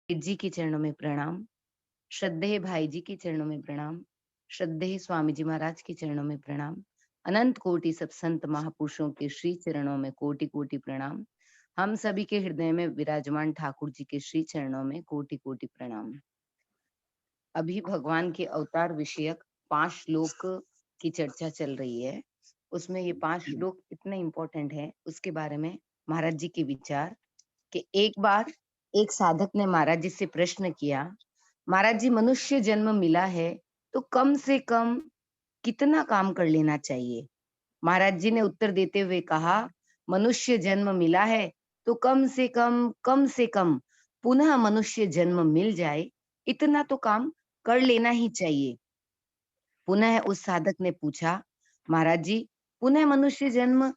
जी के चरणों में प्रणाम, श्रद्धेय भाई जी के चरणों में प्रणाम, श्रद्धेय स्वामी जी महाराज के चरणों में प्रणाम, अनंत कोटि सब संत महापुरुषों के श्री चरणों में कोटि-कोटि प्रणाम। हम सभी के हृदय में विराजमान ठाकुर जी के श्री चरणों में कोटि-कोटि प्रणाम। अभी भगवान के अवतार विषयक 5 श्लोक की चर्चा चल रही है। उसमें ये 5 श्लोक इतने इम्पोर्टेंट हैं, उसके बारे में महाराज जी के विचार कि एक बार एक साधक ने महाराज जी से प्रश्न किया, महाराज जी मनुष्य जन्म मिला है तो कम से कम कितना काम कर लेना चाहिए? महाराज जी ने उत्तर देते हुए कहा, मनुष्य जन्म मिला है तो कम से कम पुनः मनुष्य जन्म मिल जाए, इतना तो काम कर लेना ही चाहिए। पुनः उस साधक ने पूछा, महाराज जी पुनः मनुष्य जन्म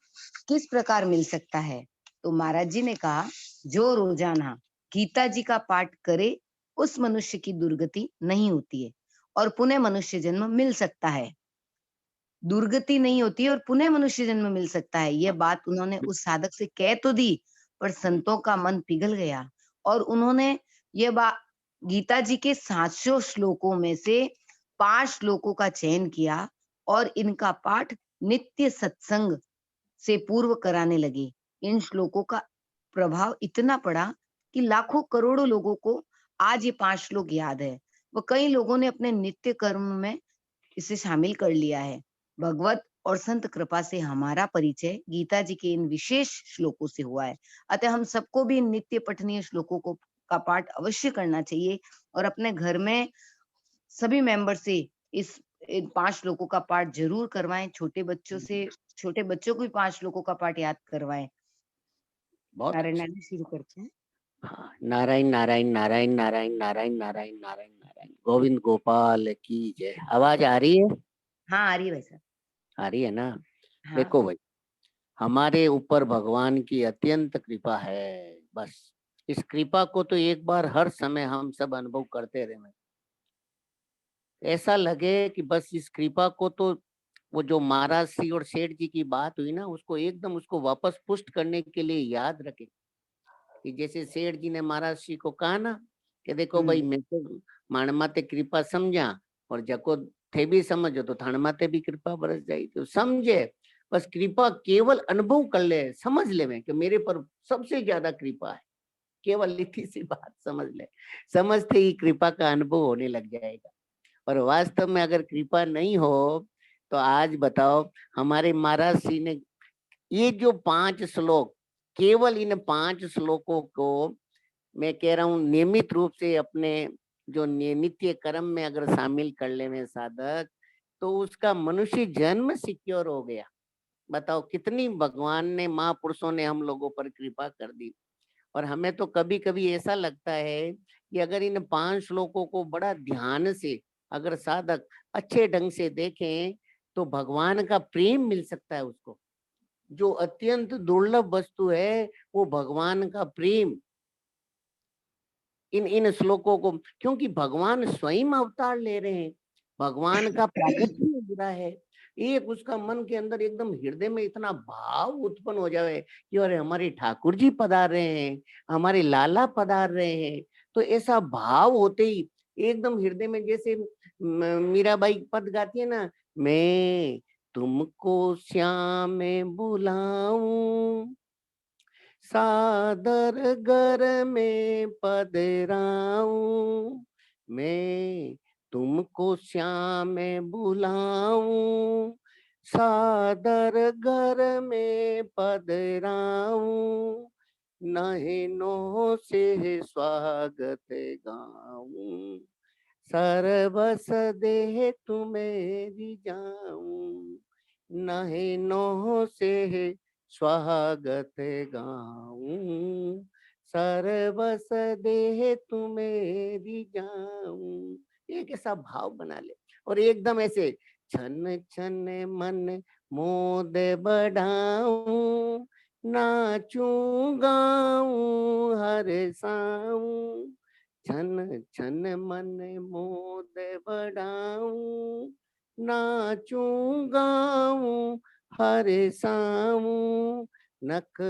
किस प्रकार मिल सकता है? तो महाराज जी ने कहा, जो रोजाना गीता जी का पाठ करे उस मनुष्य की दुर्गति नहीं होती है और पुनः मनुष्य जन्म मिल सकता है। दुर्गति नहीं होती है और पुनः मनुष्य जन्म मिल सकता है। यह बात उन्होंने उस साधक से कह तो दी, पर संतों का मन पिघल गया और उन्होंने यह बात गीता जी के 700 श्लोकों में से 5 श्लोकों का चयन किया और इनका पाठ नित्य सत्संग से पूर्व कराने लगे। इन श्लोकों का प्रभाव इतना पड़ा कि लाखों करोड़ों लोगों को आज ये 5 श्लोक याद है। व कई लोगों ने अपने नित्य कर्म में इसे शामिल कर लिया है। भगवत और संत कृपा से हमारा परिचय गीता जी के इन विशेष श्लोकों से हुआ है। अतः हम सबको भी इन नित्य पठनीय श्लोकों को का पाठ अवश्य करना चाहिए और अपने घर में सभी मेंबर से इस इन 5 श्लोकों का पाठ जरूर करवाएं। छोटे बच्चों को भी 5 श्लोकों का पाठ याद करवाएं। बहुत नारायण अच्छा। नारायण शुरू करते हैं। हाँ, नारायण नारायण नारायण नारायण नारायण नारायण नारायण नारायण, गोविंद गोपाल की जय। आवाज आ रही है? हाँ आ रही है भाई साहब। आ रही है ना? हाँ देखो भाई, हमारे ऊपर भगवान की अत्यंत कृपा है। बस इस कृपा को तो एक बार हर समय हम सब अनुभव करते रहे। ऐसा लगे कि बस इस कृपा को तो, वो जो महाराज श्री और सेठ जी की बात हुई ना, उसको एकदम उसको वापस पुष्ट करने के लिए याद रखे। कि जैसे सेठ जी ने महाराज श्री को कहा ना कि देखो भाई, हम्म मैं तो माण माते कृपा समझा, और जको थे भी समझो तो थाण माते भी कृपा बरस जाई। तो समझे, बस कृपा केवल अनुभव कर ले, समझ ले में कि मेरे पर सबसे ज्यादा कृपा है। केवल इतनी सी बात समझ ले, समझते ही कृपा का अनुभव होने लग जाएगा। और वास्तव में अगर कृपा नहीं हो तो आज बताओ, हमारे महाराज श्री ने ये जो 5 श्लोक, केवल इन 5 श्लोकों को मैं कह रहा हूँ नियमित रूप से अपने जो नित्य कर्म में अगर शामिल कर ले साधक, तो उसका मनुष्य जन्म सिक्योर हो गया। बताओ कितनी भगवान ने, महापुरुषों ने हम लोगों पर कृपा कर दी। और हमें तो कभी कभी ऐसा लगता है कि अगर इन 5 श्लोकों को बड़ा ध्यान से अगर साधक अच्छे ढंग से देखें, तो भगवान का प्रेम मिल सकता है उसको। जो अत्यंत दुर्लभ वस्तु है, वो भगवान का प्रेम। इन इन श्लोकों को, क्योंकि भगवान स्वयं अवतार ले रहे हैं, भगवान का प्रागट्य हो रहा है। एक उसका मन के अंदर एकदम हृदय में इतना भाव उत्पन्न हो जाए कि अरे हमारे ठाकुर जी पधार रहे हैं, हमारे लाला पधार रहे हैं। तो ऐसा भाव होते ही एकदम हृदय में, जैसे मीराबाई पद गाती है ना, मैं तुमको श्याम बुलाऊं, सादर घर में पधराऊं, मैं तुमको श्याम बुलाऊं, सादर घर में पधराऊं, नैनों से स्वागत गाऊं, सर्वस देह तुम्हें जाऊं, नैनों से स्वागत गाऊं, सर्वस देह तुम्हें जाऊं। एक ऐसा भाव बना ले, और एकदम ऐसे छन छन मन मोद बढ़ाऊं, नाचूं गाऊं हर साऊं, छन छन मन मोद बढ़ाऊं, नाचूं गाऊं हरे साऊं, नख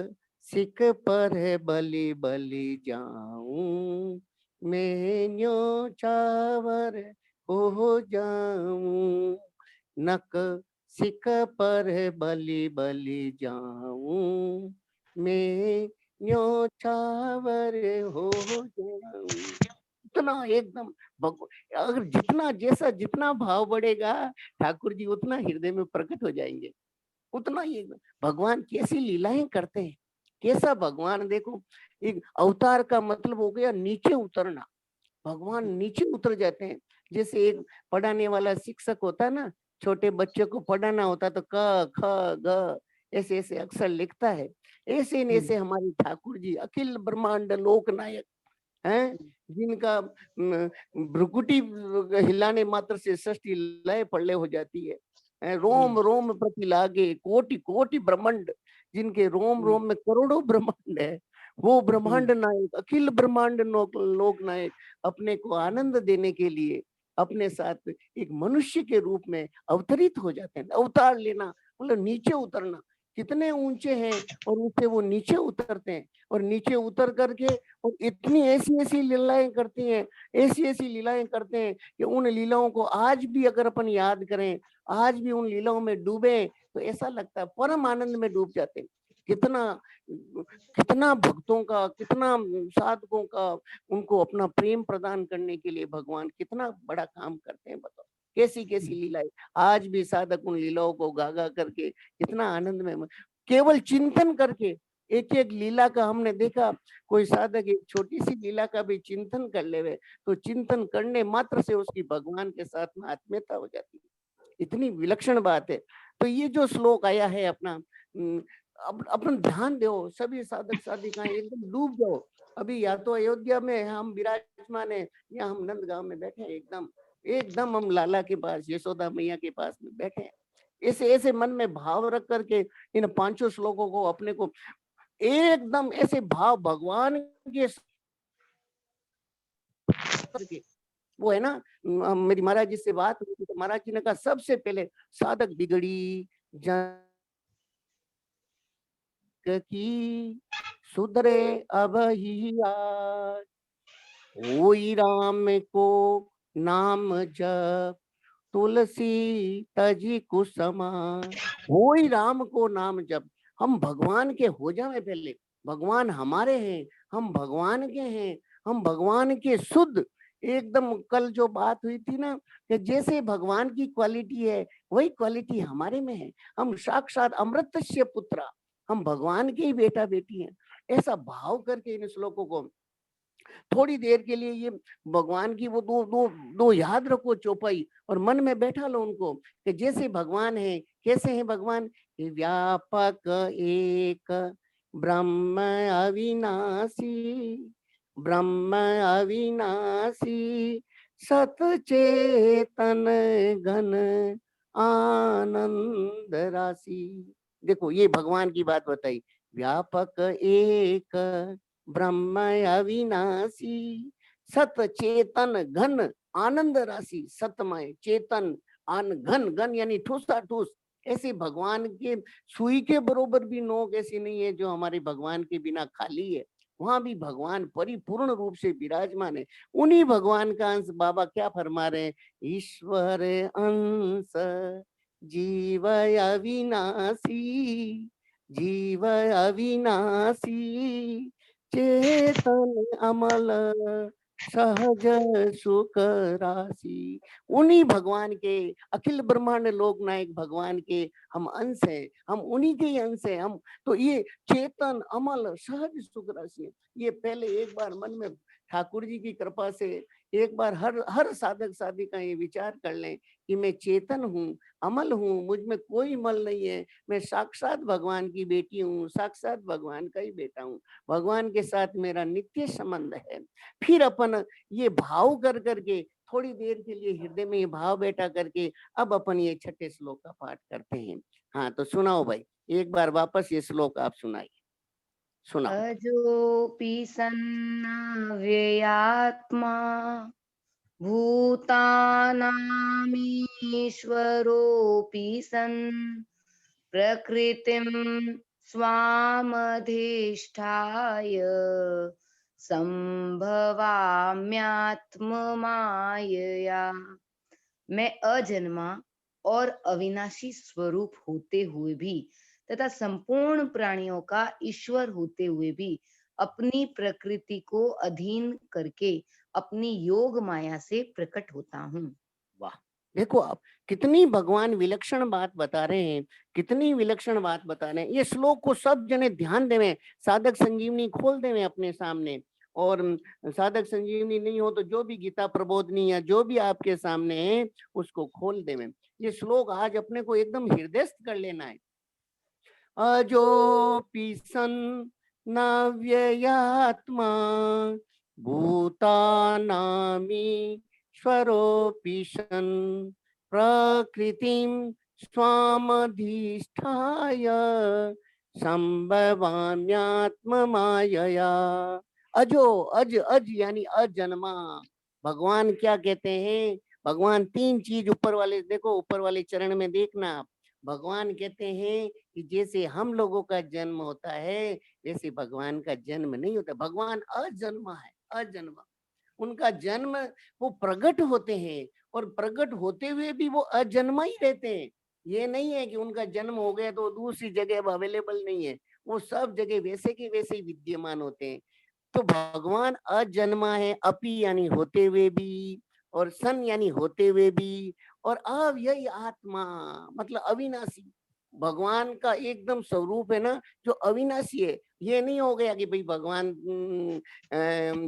सिक पर बलि बलि जाऊं, मैं न्योछावर हो जाऊं, नक सिक पर बलि बलि जाऊं, मैं न्योछावर हो जाऊं। इतना एकदम अगर जितना जैसा जितना भाव बढ़ेगा ठाकुर जी उतना हृदय में प्रकट हो जाएंगे, उतना ही भगवान कैसी लीलाएं करते हैं। कैसा भगवान देखो, एक अवतार का मतलब हो गया नीचे उतरना। भगवान नीचे उतर जाते हैं। जैसे एक पढ़ाने वाला शिक्षक होता है ना, छोटे बच्चे को पढ़ाना होता है तो क ख ग ऐसे ऐसे अक्षर लिखता है, ऐसे न ऐसे हमारे ठाकुर जी अखिल ब्रह्मांड लोक नायक हैं, जिनका भ्रुकुटी हिलाने मात्र से सृष्टि लय पड़ले हो जाती है। रोम रोम प्रति लागे कोटि कोटि ब्रह्मांड, जिनके रोम रोम में करोड़ों ब्रह्मांड है, वो ब्रह्मांड नायक अखिल ब्रह्मांड लोक नायक अपने को आनंद देने के लिए अपने साथ एक मनुष्य के रूप में अवतरित हो जाते हैं। अवतार लेना मतलब नीचे उतरना। कितने ऊंचे हैं और उससे वो नीचे उतरते हैं, और नीचे उतर करके और इतनी ऐसी ऐसी लीलाएं करती हैं, ऐसी ऐसी लीलाएं करते हैं कि उन लीलाओं को आज भी अगर अपन याद करें, आज भी उन लीलाओं में डूबे तो ऐसा लगता है परम आनंद में डूब जाते हैं। कितना कितना भक्तों का, कितना साधकों का उनको अपना प्रेम प्रदान करने के लिए भगवान कितना बड़ा काम करते हैं। बताओ कैसी कैसी लीलाएं। आज भी साधक उन लीलाओं को गा गा करके कितना आनंद में, केवल चिंतन करके एक एक लीला का हमने देखा। कोई साधक एक छोटी सी लीला का भी चिंतन कर लेवे तो चिंतन करने मात्र से उसकी भगवान के साथ में आत्मीयता हो जाती है। इतनी विलक्षण बात है। तो ये जो श्लोक आया है अपना, अब अपन ध्यान दो, सभी साधक साधिकाएं एकदम डूब जाओ। अभी या तो अयोध्या में हम विराजमान है, या हम नंदगांव में बैठे हैं, एकदम एकदम हम लाला के पास, यशोदा मैया के पास में बैठे हैं। ऐसे ऐसे मन में भाव रख करके इन पांचों श्लोकों को अपने को एकदम ऐसे भाव भगवान के वो है ना, मेरी महाराज जी से बात हुई थी तो महाराज जी ने कहा सबसे पहले साधक बिगड़ी जन की सुधरे अब ही आज, होई राम को नाम जप, तुलसी तजी कुसुमान। होई राम को नाम जप, हम भगवान के हो जाए पहले। भगवान हमारे हैं, हम भगवान के हैं, हम भगवान के शुद्ध एकदम। कल जो बात हुई थी ना कि जैसे भगवान की क्वालिटी है वही क्वालिटी हमारे में है। हम साक्षात अमृतस्य पुत्र, हम भगवान के ही बेटा बेटी हैं। ऐसा भाव करके इन श्लोकों को थोड़ी देर के लिए ये भगवान की वो दो दो दो याद रखो चौपाई, और मन में बैठा लो उनको कि जैसे भगवान है। कैसे हैं भगवान? व्यापक एक ब्रह्म अविनाशी, ब्रह्म अविनाशी, सतचेतन घन आनंद राशि। देखो ये भगवान की बात बताई। व्यापक एक ब्रह्म अविनाशी, सत चेतन घन आनंद राशि। सतमय चेतन आन घन, घन यानी ठूसा ठूस। ऐसे भगवान के सुई के बरोबर भी नोक ऐसी नहीं है जो हमारे भगवान के बिना खाली है। वहां भी भगवान परिपूर्ण रूप से विराजमान है। उन्हीं भगवान का अंश बाबा क्या फरमा रहे हैं? ईश्वर अंश जीव अविनाशी, जीव अविनाशी, चेतन अमल सहज सुख राशि। उन्हीं भगवान के, अखिल ब्रह्मांड लोक नायक भगवान के हम अंश हैं, हम उन्हीं के ही अंश हैं। हम तो ये चेतन अमल सहज सुख राशि, ये पहले एक बार मन में ठाकुर जी की कृपा से एक बार हर हर साधक साधिका ये विचार कर लें कि मैं चेतन हूँ, अमल हूँ, मुझ में कोई मल नहीं है। मैं साक्षात भगवान की बेटी हूँ, साक्षात भगवान का ही बेटा हूँ। भगवान के साथ मेरा नित्य संबंध है। फिर अपन ये भाव कर करके थोड़ी देर के लिए हृदय में ये भाव बैठा करके अब अपन ये छठे श्लोक का पाठ करते हैं। हाँ तो सुनाओ भाई, एक बार वापस ये श्लोक आप सुनाइए, सुनाओ। अजोऽपि सन्नव्ययात्मा भूतानामीश्वरोऽपि सन् प्रकृतिं स्वामधिष्ठाय संभवाम्यात्म मायया। मैं अजन्मा और अविनाशी स्वरूप होते हुए भी तथा संपूर्ण प्राणियों का ईश्वर होते हुए भी अपनी प्रकृति को अधीन करके अपनी योग माया से प्रकट होता हूँ। वाह! देखो आप कितनी भगवान विलक्षण बात बता रहे हैं, कितनी विलक्षण बात बता रहे हैं। ये श्लोक को सब जने ध्यान देवें, साधक संजीवनी खोल देवें अपने सामने। और साधक संजीवनी नहीं हो तो जो भी गीता प्रबोधनी या जो भी आपके सामने है उसको खोल देवें। ये श्लोक आज अपने को एकदम हृदयस्थ कर लेना है। अजोऽपि सन् नव्ययात्मा भूतानामीश्वरोऽपि सन् प्रकृतिं स्वामधिष्ठाय संभवाम्यात्ममायया। अजो अज अज यानी अजन्मा। भगवान क्या कहते हैं? भगवान तीन चीज ऊपर वाले देखो, ऊपर वाले चरण में देखना आप। भगवान कहते हैं कि जैसे हम लोगों का जन्म होता है वैसे भगवान का जन्म नहीं होता। भगवान अजन्मा है, अजन्मा। उनका जन्म, वो प्रकट होते हैं और प्रकट होते हुए भी वो अजन्मा ही रहते हैं। ये नहीं है कि उनका जन्म हो गया तो दूसरी जगह अब अवेलेबल नहीं है। वो सब जगह वैसे के वैसे ही विद्यमान होते हैं। तो भगवान अजन्मा है, अपि यानी होते हुए भी, और सन यानी होते हुए भी, और अव्ययी आत्मा मतलब अविनाशी। भगवान का एकदम स्वरूप है ना जो अविनाशी है। ये नहीं हो गया कि भाई भगवान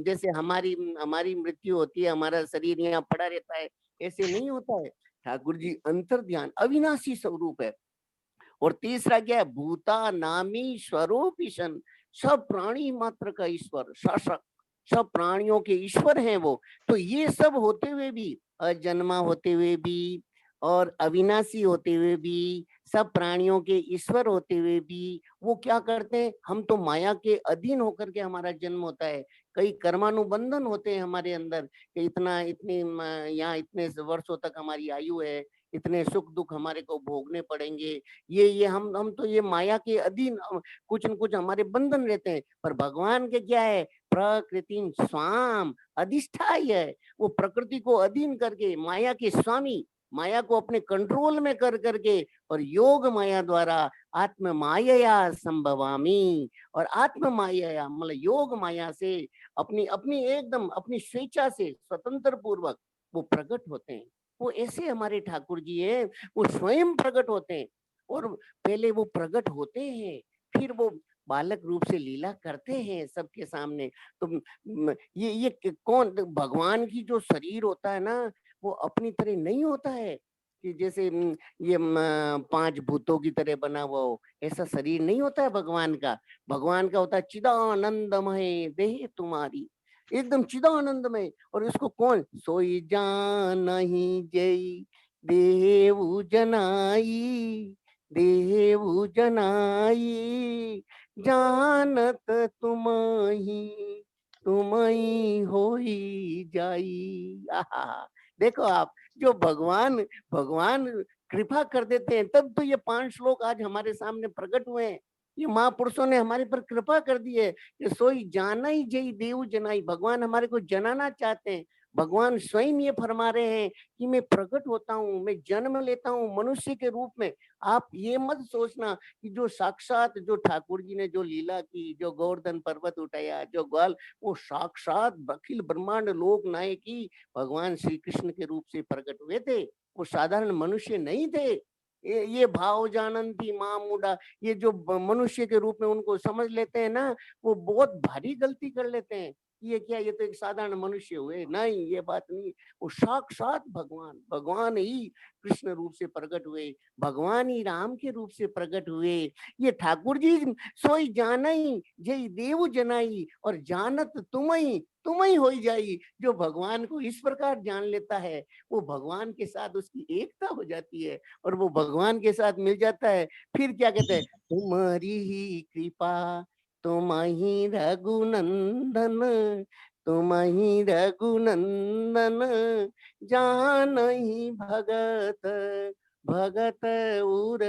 जैसे हमारी हमारी मृत्यु होती है, हमारा शरीर यहाँ पड़ा रहता है, ऐसे नहीं होता है। ठाकुर जी अंतर ध्यान अविनाशी स्वरूप है। और तीसरा क्या है? भूता नामी स्वरूप ईशन, सब प्राणी मात्र का ईश्वर, शासक, सब प्राणियों के ईश्वर हैं वो। तो ये सब होते हुए भी, अजन्मा होते हुए भी और अविनाशी होते हुए भी, सब प्राणियों के ईश्वर होते हुए भी, वो क्या करते हैं? हम तो माया के अधीन होकर के हमारा जन्म होता है। कई कर्मानुबंधन होते हैं हमारे अंदर कि इतना इतनी यहाँ इतने वर्षों तक हमारी आयु है, इतने सुख दुख हमारे को भोगने पड़ेंगे। ये हम तो ये माया के अधीन कुछ न कुछ हमारे बंधन रहते हैं। पर भगवान के क्या है? प्रकृति स्वाम अधिष्ठाय है। वो प्रकृति को अधीन करके माया के स्वामी, माया को अपने कंट्रोल में कर करके और योग माया द्वारा आत्म माया संभवामी, और आत्म माया मतलब योग माया से अपनी अपनी एकदम अपनी स्वेच्छा से स्वतंत्र पूर्वक वो प्रकट होते हैं। वो ऐसे हमारे ठाकुर जी है, वो स्वयं प्रकट होते हैं। और पहले वो प्रकट होते हैं, फिर वो बालक रूप से लीला करते हैं सबके सामने। तो कौन भगवान की जो शरीर होता है ना, वो अपनी तरह नहीं होता है कि जैसे ये पांच भूतों की तरह बना हुआ हो, ऐसा शरीर नहीं होता है भगवान का। भगवान का होता है चिदानंदमय देह तुम्हारी, एकदम चिदानंदमय। और इसको कौन? सोई जान नहीं जय देव जनाई, देव जनाई जानत तुमही, तुमही होई जाई। आहा! देखो आप, जो भगवान भगवान कृपा कर देते हैं, तब तो ये 5 श्लोक आज हमारे सामने प्रकट हुए हैं। ये महापुरुषों ने हमारे पर कृपा कर दी है कि सोई जाना ही जई देव जनाई। भगवान हमारे को जनाना चाहते हैं। भगवान स्वयं ये फरमा रहे हैं कि मैं प्रकट होता हूँ, मैं जन्म लेता हूँ मनुष्य के रूप में। आप ये मत सोचना कि जो साक्षात जो ठाकुर जी ने जो लीला की, जो गोवर्धन पर्वत उठाया, जो ग्वाल, वो साक्षात अखिल ब्रह्मांड लोक नायकी भगवान श्री कृष्ण के रूप से प्रकट हुए थे। वो साधारण मनुष्य नहीं थे। ये भाव जानंती माँ मुडा, ये जो मनुष्य के रूप में उनको समझ लेते हैं ना, वो बहुत भारी गलती कर लेते हैं। ये क्या, ये तो एक साधारण मनुष्य हुए? नहीं, ये बात नहीं। वो साक्षात भगवान, भगवान ही कृष्ण रूप से प्रकट हुए, भगवान ही राम के रूप से प्रकट हुए। ये ठाकुर जी सोई जानई जय देव जनाई, और जानत तुम ही हो जाई। जो भगवान को इस प्रकार जान लेता है, वो भगवान के साथ उसकी एकता हो जाती है और वो भगवान के साथ मिल जाता है। फिर क्या कहते हैं? तुम्हारी ही कृपा, तुम ही रघुनंदन, तुम ही रघुनंदन जान ही भगत, भगत उर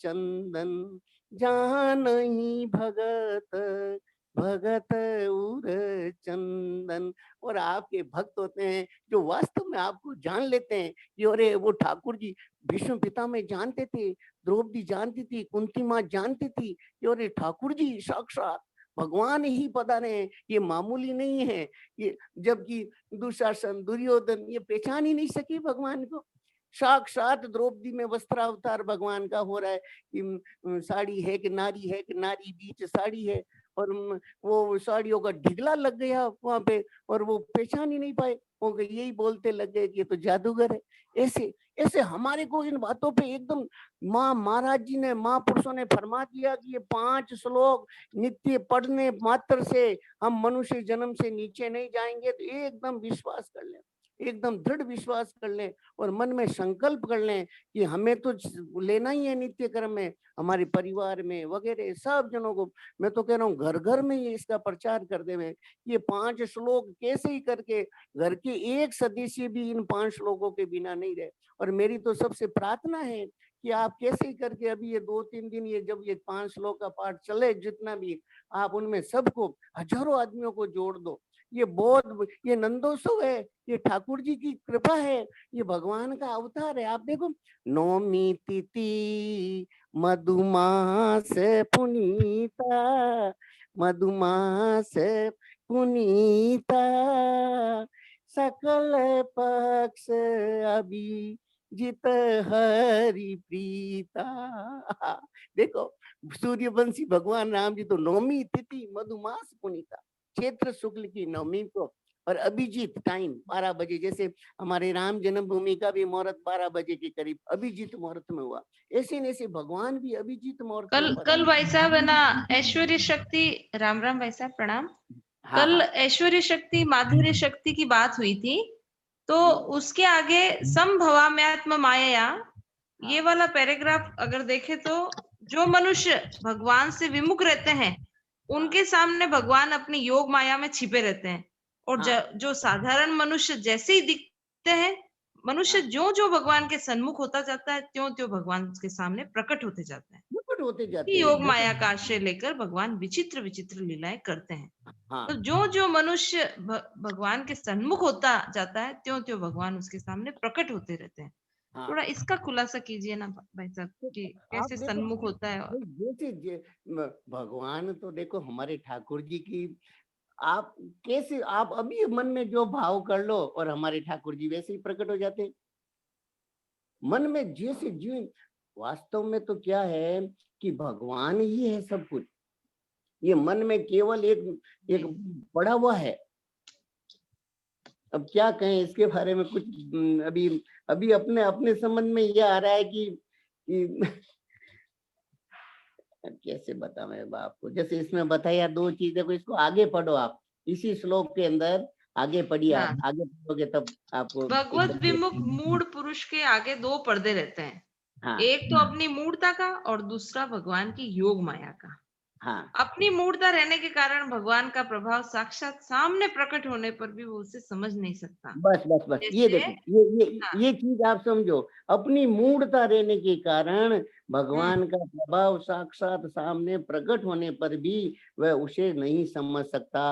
चंदन, जान ही भगत, भगत उर चंदन। और आपके भक्त होते हैं जो वास्तव में आपको जान लेते हैं कि अरे वो ठाकुर जी भीष्म पितामह जानते थे, द्रौपदी जानती थी, कुंती माँ जानती थी कि अरे ठाकुर जी साक्षात भगवान ही पता नहीं, ये मामूली नहीं है। ये जबकि दुशासन दुर्योधन ये पहचान ही नहीं सके भगवान को। साक्षात द्रौपदी में वस्त्रावतार भगवान का हो रहा है कि साड़ी है कि नारी बीच साड़ी है। और वो साड़ियों का ढिगला लग गया वहां पे और वो पहचान ही नहीं पाए। वो यही बोलते लग गए कि ये तो जादूगर है। ऐसे ऐसे हमारे को इन बातों पे एकदम माँ महाराज जी ने महापुरुषों ने फरमा दिया कि ये 5 श्लोक नित्य पढ़ने मात्र से हम मनुष्य जन्म से नीचे नहीं जाएंगे। तो एकदम विश्वास कर लें, एकदम दृढ़ विश्वास कर लें और मन में संकल्प कर लें कि हमें तो लेना ही है नित्य कर्म में, हमारे परिवार में वगैरह सब जनों को। मैं तो कह रहा हूँ घर घर में ये इसका प्रचार कर दे में ये 5 श्लोक कैसे ही करके घर के एक सदस्य भी इन 5 श्लोकों के बिना नहीं रहे। और मेरी तो सबसे प्रार्थना है कि आप कैसे ही करके अभी ये 2-3 दिन ये जब ये 5 श्लोक का पाठ चले जितना भी, आप उनमें सबको हजारों आदमियों को जोड़ दो। ये बहुत ये नंदोत्सव है, ये ठाकुर जी की कृपा है, ये भगवान का अवतार है। आप देखो नौमी तिथि मधुमास पुनीता, मधुमास पुनीता, सकल पक्ष अभी जित हरि प्रीता। देखो सूर्यवंशी भगवान राम जी तो नौमी तिथि मधुमास पुनीता, चैत्र शुक्ल की नवमी को, और अभिजीत टाइम 12 बजे, जैसे हमारे राम जन्मभूमि का भी मुहूर्त 12 बजे के करीब अभिजीत मुहूर्त में हुआ, ऐसे न ऐसे भगवान भी अभिजीत मुहूर्त में कल भाई साहब है ना ऐश्वर्य शक्ति, राम राम भाई साहब प्रणाम। हाँ, कल हाँ। ऐश्वर्य शक्ति माधुर्य शक्ति की बात हुई थी, तो उसके आगे संभवाम्यात्म माया ये वाला पैराग्राफ अगर देखे तो जो मनुष्य भगवान से विमुख रहते हैं उनके सामने भगवान अपनी योग माया में छिपे रहते हैं, और जो साधारण मनुष्य जैसे ही दिखते हैं, मनुष्य जो जो भगवान के सन्मुख होता जाता है त्यों त्यों भगवान उसके सामने प्रकट होते जाते हैं। प्रकट होते जाते हैं। योग माया का आश्रय लेकर भगवान विचित्र विचित्र लीलाएं करते हैं। हाँ। तो जो जो मनुष्य भगवान के सन्मुख होता जाता है त्यों त्यों भगवान उसके सामने प्रकट होते रहते हैं। हाँ। थोड़ा इसका खुलासा कीजिए ना भाई साहब कि कैसे सन्मुख होता है। जैसे भगवान तो देखो हमारे ठाकुर जी की, आप कैसे आप अभी मन में जो भाव कर लो और हमारे ठाकुर जी वैसे ही प्रकट हो जाते हैं मन में जैसे जीव। वास्तव में तो क्या है कि भगवान ही है सब कुछ, ये मन में केवल एक पड़ा हुआ है। अब क्या कहें इसके बारे में कुछ अभी अभी अपने अपने संबंध में ये आ रहा है कि कैसे बताऊं आपको। जैसे इसमें बताया 2 चीजें को, इसको आगे पढ़ो आप, इसी श्लोक के अंदर आगे पढ़िए। आप आगे पढ़ोगे तब आपको भगवत विमुख मूढ़ पुरुष के आगे 2 पर्दे रहते हैं। हाँ। एक तो अपनी मूढ़ता का और दूसरा भगवान की योग माया का। हाँ। अपनी मूर्ता रहने के कारण भगवान का प्रभाव साक्षात सामने प्रकट होने पर भी वो उसे समझ नहीं सकता। बस बस बस ये देखो ये चीज आप समझो, अपनी मूढ़ता रहने के कारण भगवान का प्रभाव साक्षात सामने प्रकट होने पर भी वह उसे नहीं समझ सकता।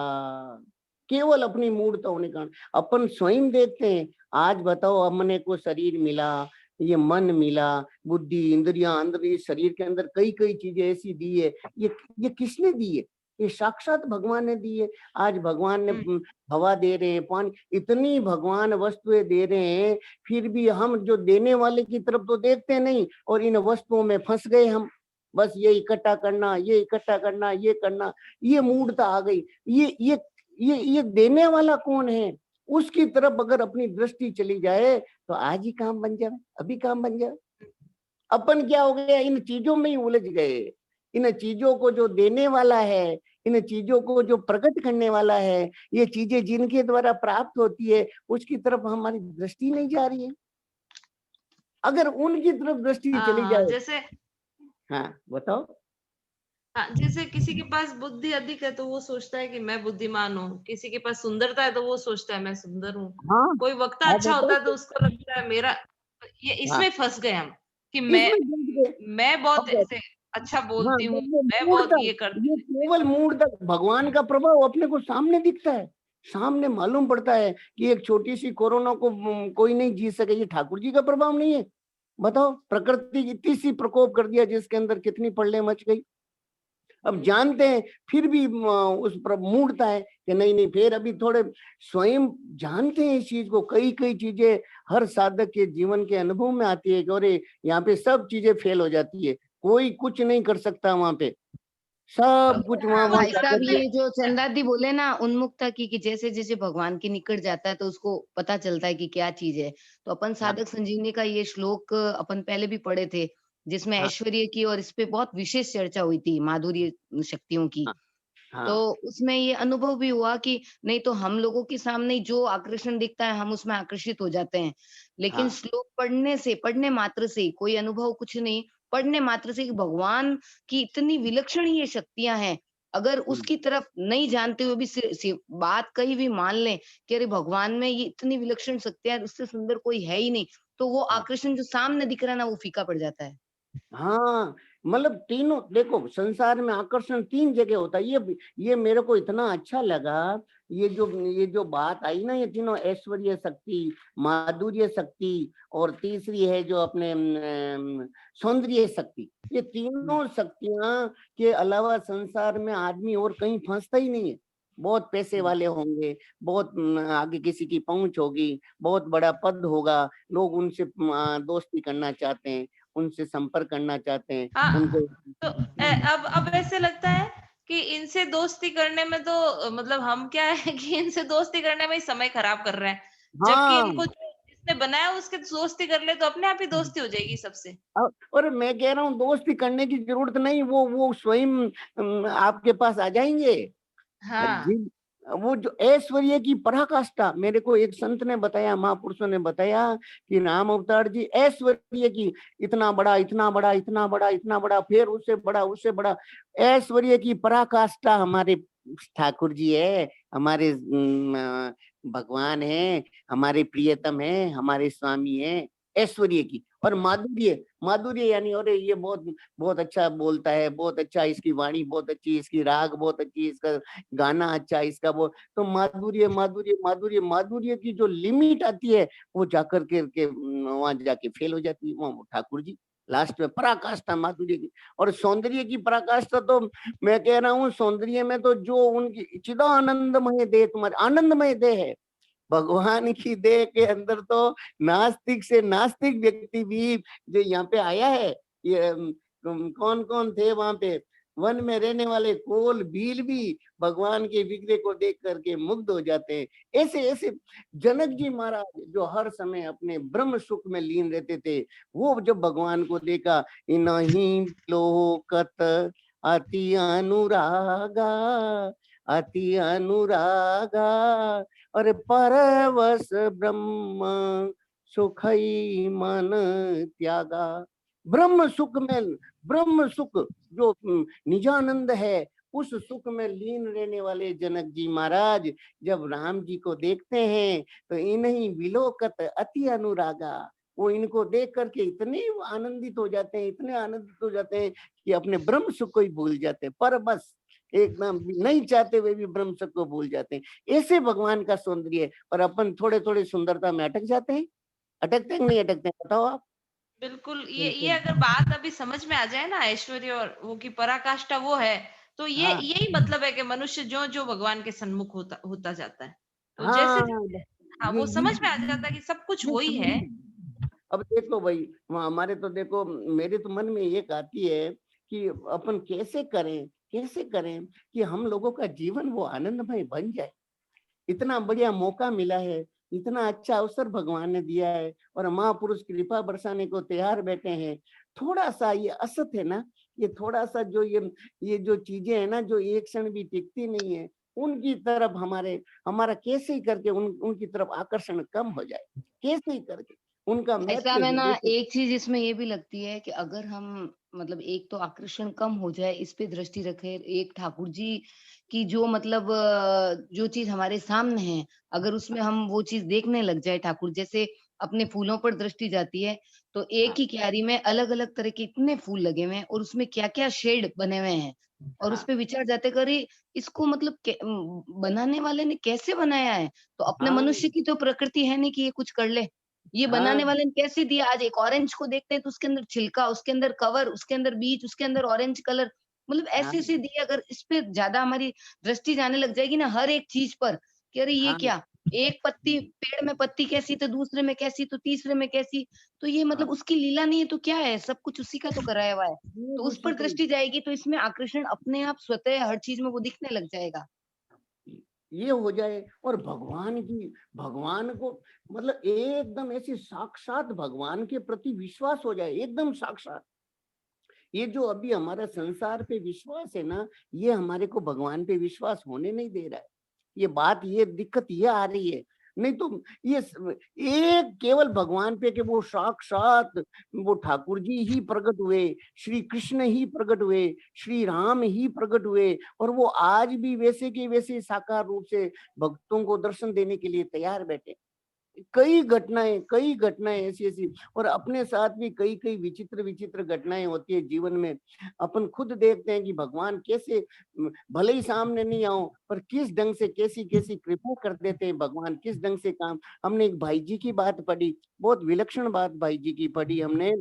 केवल अपनी मूढ़ता होने के कारण अपन स्वयं देखते हैं। आज बताओ हमने को शरीर मिला, ये मन मिला, बुद्धि इंद्रियां अंदर शरीर के अंदर कई कई चीजें ऐसी दी है, ये किसने दी है? ये साक्षात भगवान ने दी है। आज भगवान ने हवा दे रहे हैं, पानी, इतनी भगवान वस्तुएं दे रहे हैं, फिर भी हम जो देने वाले की तरफ तो देखते नहीं और इन वस्तुओं में फंस गए हम। बस ये इकट्ठा करना, ये इकट्ठा करना, ये करना, ये मूढ़ता आ गई। ये देने वाला कौन है उसकी तरफ अगर अपनी दृष्टि चली जाए तो आज ही काम बन जाए, अभी काम बन जाए। अपन क्या हो गया, इन चीजों में ही उलझ गए। इन चीजों को जो देने वाला है, इन चीजों को जो प्रकट करने वाला है, ये चीजें जिनके द्वारा प्राप्त होती है उसकी तरफ हमारी दृष्टि नहीं जा रही है। अगर उनकी तरफ दृष्टि चली जाए, जैसे हाँ बताओ। जैसे किसी के पास बुद्धि अधिक है तो वो सोचता है कि मैं बुद्धिमान हूँ, किसी के पास सुंदरता है तो वो सोचता है मैं सुंदर हूँ। हाँ, कोई वक्ता अच्छा होता है तो उसको लगता है मेरा, ये इसमें फंस गए हम कि मैं बहुत ऐसे अच्छा हाँ, बोलती हूँ, जब वो मैं मूड बहुत ये तक, करती ये हूँ। केवल मूड तक भगवान का प्रभाव अपने को सामने दिखता है, सामने मालूम पड़ता है कि एक छोटी सी कोरोना को कोई नहीं जीत सके, ये ठाकुर जी का प्रभाव नहीं है। बताओ, प्रकृति इतनी सी प्रकोप कर दिया जिसके अंदर कितनी प्रलय मच गई। अब जानते हैं फिर भी उस पर मूडता है कि नहीं नहीं, फिर अभी थोड़े स्वयं जानते हैं इस चीज को। कई कई चीजें हर साधक के जीवन के अनुभव में आती है कि अरे यहाँ पे सब चीजें फेल हो जाती है, कोई कुछ नहीं कर सकता वहां पे, सब कुछ वहां वहां भाई जाकर साहब के। ये जो चंदा दी बोले ना उन्मुक्ता की, कि जैसे जैसे भगवान की निकट जाता है तो उसको पता चलता है कि क्या चीज है। तो अपन हाँ साधक संजीवनी का ये श्लोक अपन पहले भी पढ़े थे, जिसमें हाँ ऐश्वर्य की और इस पे बहुत विशेष चर्चा हुई थी, माधुर्य शक्तियों की। हाँ तो हाँ उसमें ये अनुभव भी हुआ कि नहीं तो हम लोगों के सामने जो आकर्षण दिखता है हम उसमें आकर्षित हो जाते हैं। लेकिन हाँ श्लोक पढ़ने से, पढ़ने मात्र से कोई अनुभव कुछ नहीं, पढ़ने मात्र से कि भगवान की इतनी विलक्षण ये शक्तियाँ हैं, अगर हम्म, उसकी तरफ नहीं जानते हुए भी बात कहीं भी मान लें कि अरे भगवान में ये इतनी विलक्षण शक्तियाँ हैं, उससे सुंदर कोई है ही नहीं, तो वो हाँ आकर्षण जो सामने दिख रहा है ना वो फीका पड़ जाता है। हाँ, मतलब तीनों देखो, संसार में आकर्षण तीन जगह होता है। ये मेरे को इतना अच्छा लगा। ये जो बात आई ना, ये तीनों ऐश्वर्य शक्ति, माधुर्य शक्ति, और तीसरी है जो अपने सौंदर्य शक्ति। ये तीनों शक्तियां के अलावा संसार में आदमी और कहीं फंसता ही नहीं है। बहुत पैसे वाले होंगे, बहुत आगे किसी की पहुंच होगी, बहुत बड़ा पद होगा, लोग उनसे दोस्ती करना चाहते हैं, उनसे संपर्क करना चाहते हैं, हाँ, उनको। तो अब ऐसे लगता है कि इनसे दोस्ती करने में तो मतलब हम क्या है कि इनसे दोस्ती करने में ही समय खराब कर रहे हैं। जबकि हाँ, इनको जो जिसने बनाया उसके दोस्ती कर ले तो अपने आप ही दोस्ती हो जाएगी सबसे। और मैं कह रहा हूँ दोस्ती करने की जरूरत नहीं, वो स्वयं आपके पास आ जाएंगे। हाँ, जी, वो जो ऐश्वर्य की पराकाष्ठा, मेरे को एक संत ने बताया, महापुरुषों ने बताया कि राम अवतार जी ऐश्वर्य की, इतना बड़ा इतना बड़ा इतना बड़ा इतना बड़ा, फिर उससे बड़ा ऐश्वर्य की पराकाष्ठा हमारे ठाकुर जी है, हमारे भगवान है, हमारे प्रियतम है, हमारे स्वामी है। ऐश्वर्य की और माधुर्य, माधुर्य यानी अरे ये बहुत बहुत अच्छा बोलता है, बहुत अच्छा, इसकी वाणी बहुत अच्छी, इसकी राग बहुत अच्छी, इसका गाना अच्छा, इसका वो। तो माधुर्य माधुर्य माधुर्य माधुर्य की जो लिमिट आती है, वो जाकर के वहां जाके फेल हो जाती है। वहां ठाकुर जी लास्ट में पराकाष्ठा माधुर्य की। और सौंदर्य की पराकाष्ठा तो मैं कह रहा हूँ, सौंदर्य में तो जो उनकी चिदानंदमय देह, तुम्हारे आनंदमय देह है, भगवान की देह के अंदर तो नास्तिक से नास्तिक व्यक्ति भी जो यहाँ पे आया है, ये कौन कौन थे वहां पे, वन में रहने वाले कोल बील भी भगवान के विग्रह को देख करके मुग्ध हो जाते हैं। ऐसे ऐसे जनक जी महाराज जो हर समय अपने ब्रह्म सुख में लीन रहते थे, वो जब भगवान को देखा, इनही लोकत अति अनुरागा, अति अनुरागा, अरे परवश ब्रह्म सुखई मन त्यागा। ब्रह्म सुख में, ब्रह्म सुख जो निजानंद है, उस सुख में लीन रहने वाले जनक जी महाराज जब राम जी को देखते हैं तो इन्हीं विलोकत अति अनुरागा, वो इनको देख करके इतने आनंदित हो जाते हैं, इतने आनंदित हो जाते हैं कि अपने ब्रह्म सुख को ही भूल जाते हैं। पर बस एकदम नहीं चाहते हुए भी ब्रह्म सुख को भूल जाते हैं। ऐसे भगवान का सौंदर्य है। और अपन थोड़े थोड़े सुंदरता में अटक जाते हैं, अटकते हैं कि नहीं अटकते हैं, बताओ आप। बिल्कुल ये बिल्कुल। अगर बात अभी समझ में आ जाए ना, ऐश्वर्य और वो की पराकाष्ठा वो है, तो ये हाँ यही मतलब है कि मनुष्य जो जो भगवान के सन्मुख होता होता जाता है। तो जैसे हाँ, जैसे हाँ, ये वो ये समझ में आ जाता है कि सब कुछ ये वही है। अब देखो भाई, हमारे तो देखो, मेरे तो मन में एक आती है कि अपन कैसे करें, कैसे करें कि हम लोगों का जीवन वो आनंदमय बन जाए। इतना बढ़िया मौका मिला है, इतना अच्छा अवसर भगवान ने दिया है, और महापुरुष कृपा बरसाने को तैयार बैठे हैं। थोड़ा सा ये असत है ना, ये थोड़ा सा जो ये जो चीजें है ना, जो एक क्षण भी टिकती नहीं है, उनकी तरफ हमारा कैसे ही करके उनकी तरफ आकर्षण कम हो जाए, कैसे ही करके। उनका ऐसा महत्व में ना हृदय से। एक चीज़ इसमें ये भी लगती है कि अगर हम मतलब एक तो आकर्षण कम हो जाए, इस पे दृष्टि रखें। एक ठाकुर जी की जो मतलब जो चीज़ हमारे सामने है, अगर उसमें हम वो चीज़ देखने लग जाए ठाकुर जैसे अपने फूलों पर दृष्टि जाती है, तो एक हाँ, ही क्यारी में अलग-अलग तरह के इतने फूल लगे हुए हैं और उसमें क्या-क्या शेड बने हुए हैं और हाँ, उसपे विचार जाते हैं कि अरे! इसको मतलब बनाने वाले ने कैसे बनाया है? तो अपने हाँ, मनुष्य की तो प्रकृति है नहीं कि ये कुछ कर ले। ये हाँ, बनाने वाले ने कैसे दिया? आज एक ऑरेंज को देखते हैं तो उसके अंदर छिलका, उसके अंदर कवर, उसके अंदर बीज, उसके अंदर ऑरेंज कलर मतलब हाँ, ऐसे-ऐसे दिए अगर इस पे ज़्यादा हमारी दृष्टि जाने लग जाएगी ना हर एक चीज़ पर कि अरे ये हाँ, क्या? एक पत्ती पेड़ में पत्ती कैसी तो दूसरे में कैसी तो तीसरे में कैसी, तो ये हाँ, मतलब उसकी लीला नहीं है तो क्या है? सब कुछ उसी का तो कराया हुआ है। ये तो उस उसी पर को दृष्टि जाएगी तो इसमें आकर्षण अपने आप स्वतः हर चीज़ में वो दिखने लग जाएगा। ये हो जाए। और भगवान को मतलब एकदम ऐसे साक्षात भगवान के प्रति विश्वास हो जाए, एकदम साक्षात। ये जो अभी हमारा संसार पे विश्वास है ना, ये हमारे को भगवान पे विश्वास होने नहीं दे रहा है। ये बात, ये दिक्कत ये आ रही है। नहीं तो एक केवल भगवान पे कि वो साक्षात वो ठाकुर जी ही प्रकट हुए, श्री कृष्ण ही प्रकट हुए, श्री राम ही प्रकट हुए, और वो आज भी वैसे के वैसे साकार रूप से भक्तों को दर्शन देने के लिए तैयार बैठे। कई घटनाएं ऐसी ऐसी, और अपने साथ भी कई कई विचित्र विचित्र घटनाएं होती है जीवन में। अपन खुद देखते हैं कि भगवान कैसे भले ही सामने नहीं आओ पर किस ढंग से कैसी कैसी कृपा कर देते हैं भगवान, किस ढंग से काम। हमने एक भाई जी की बात पढ़ी, बहुत विलक्षण बात भाई जी की पढ़ी हमने।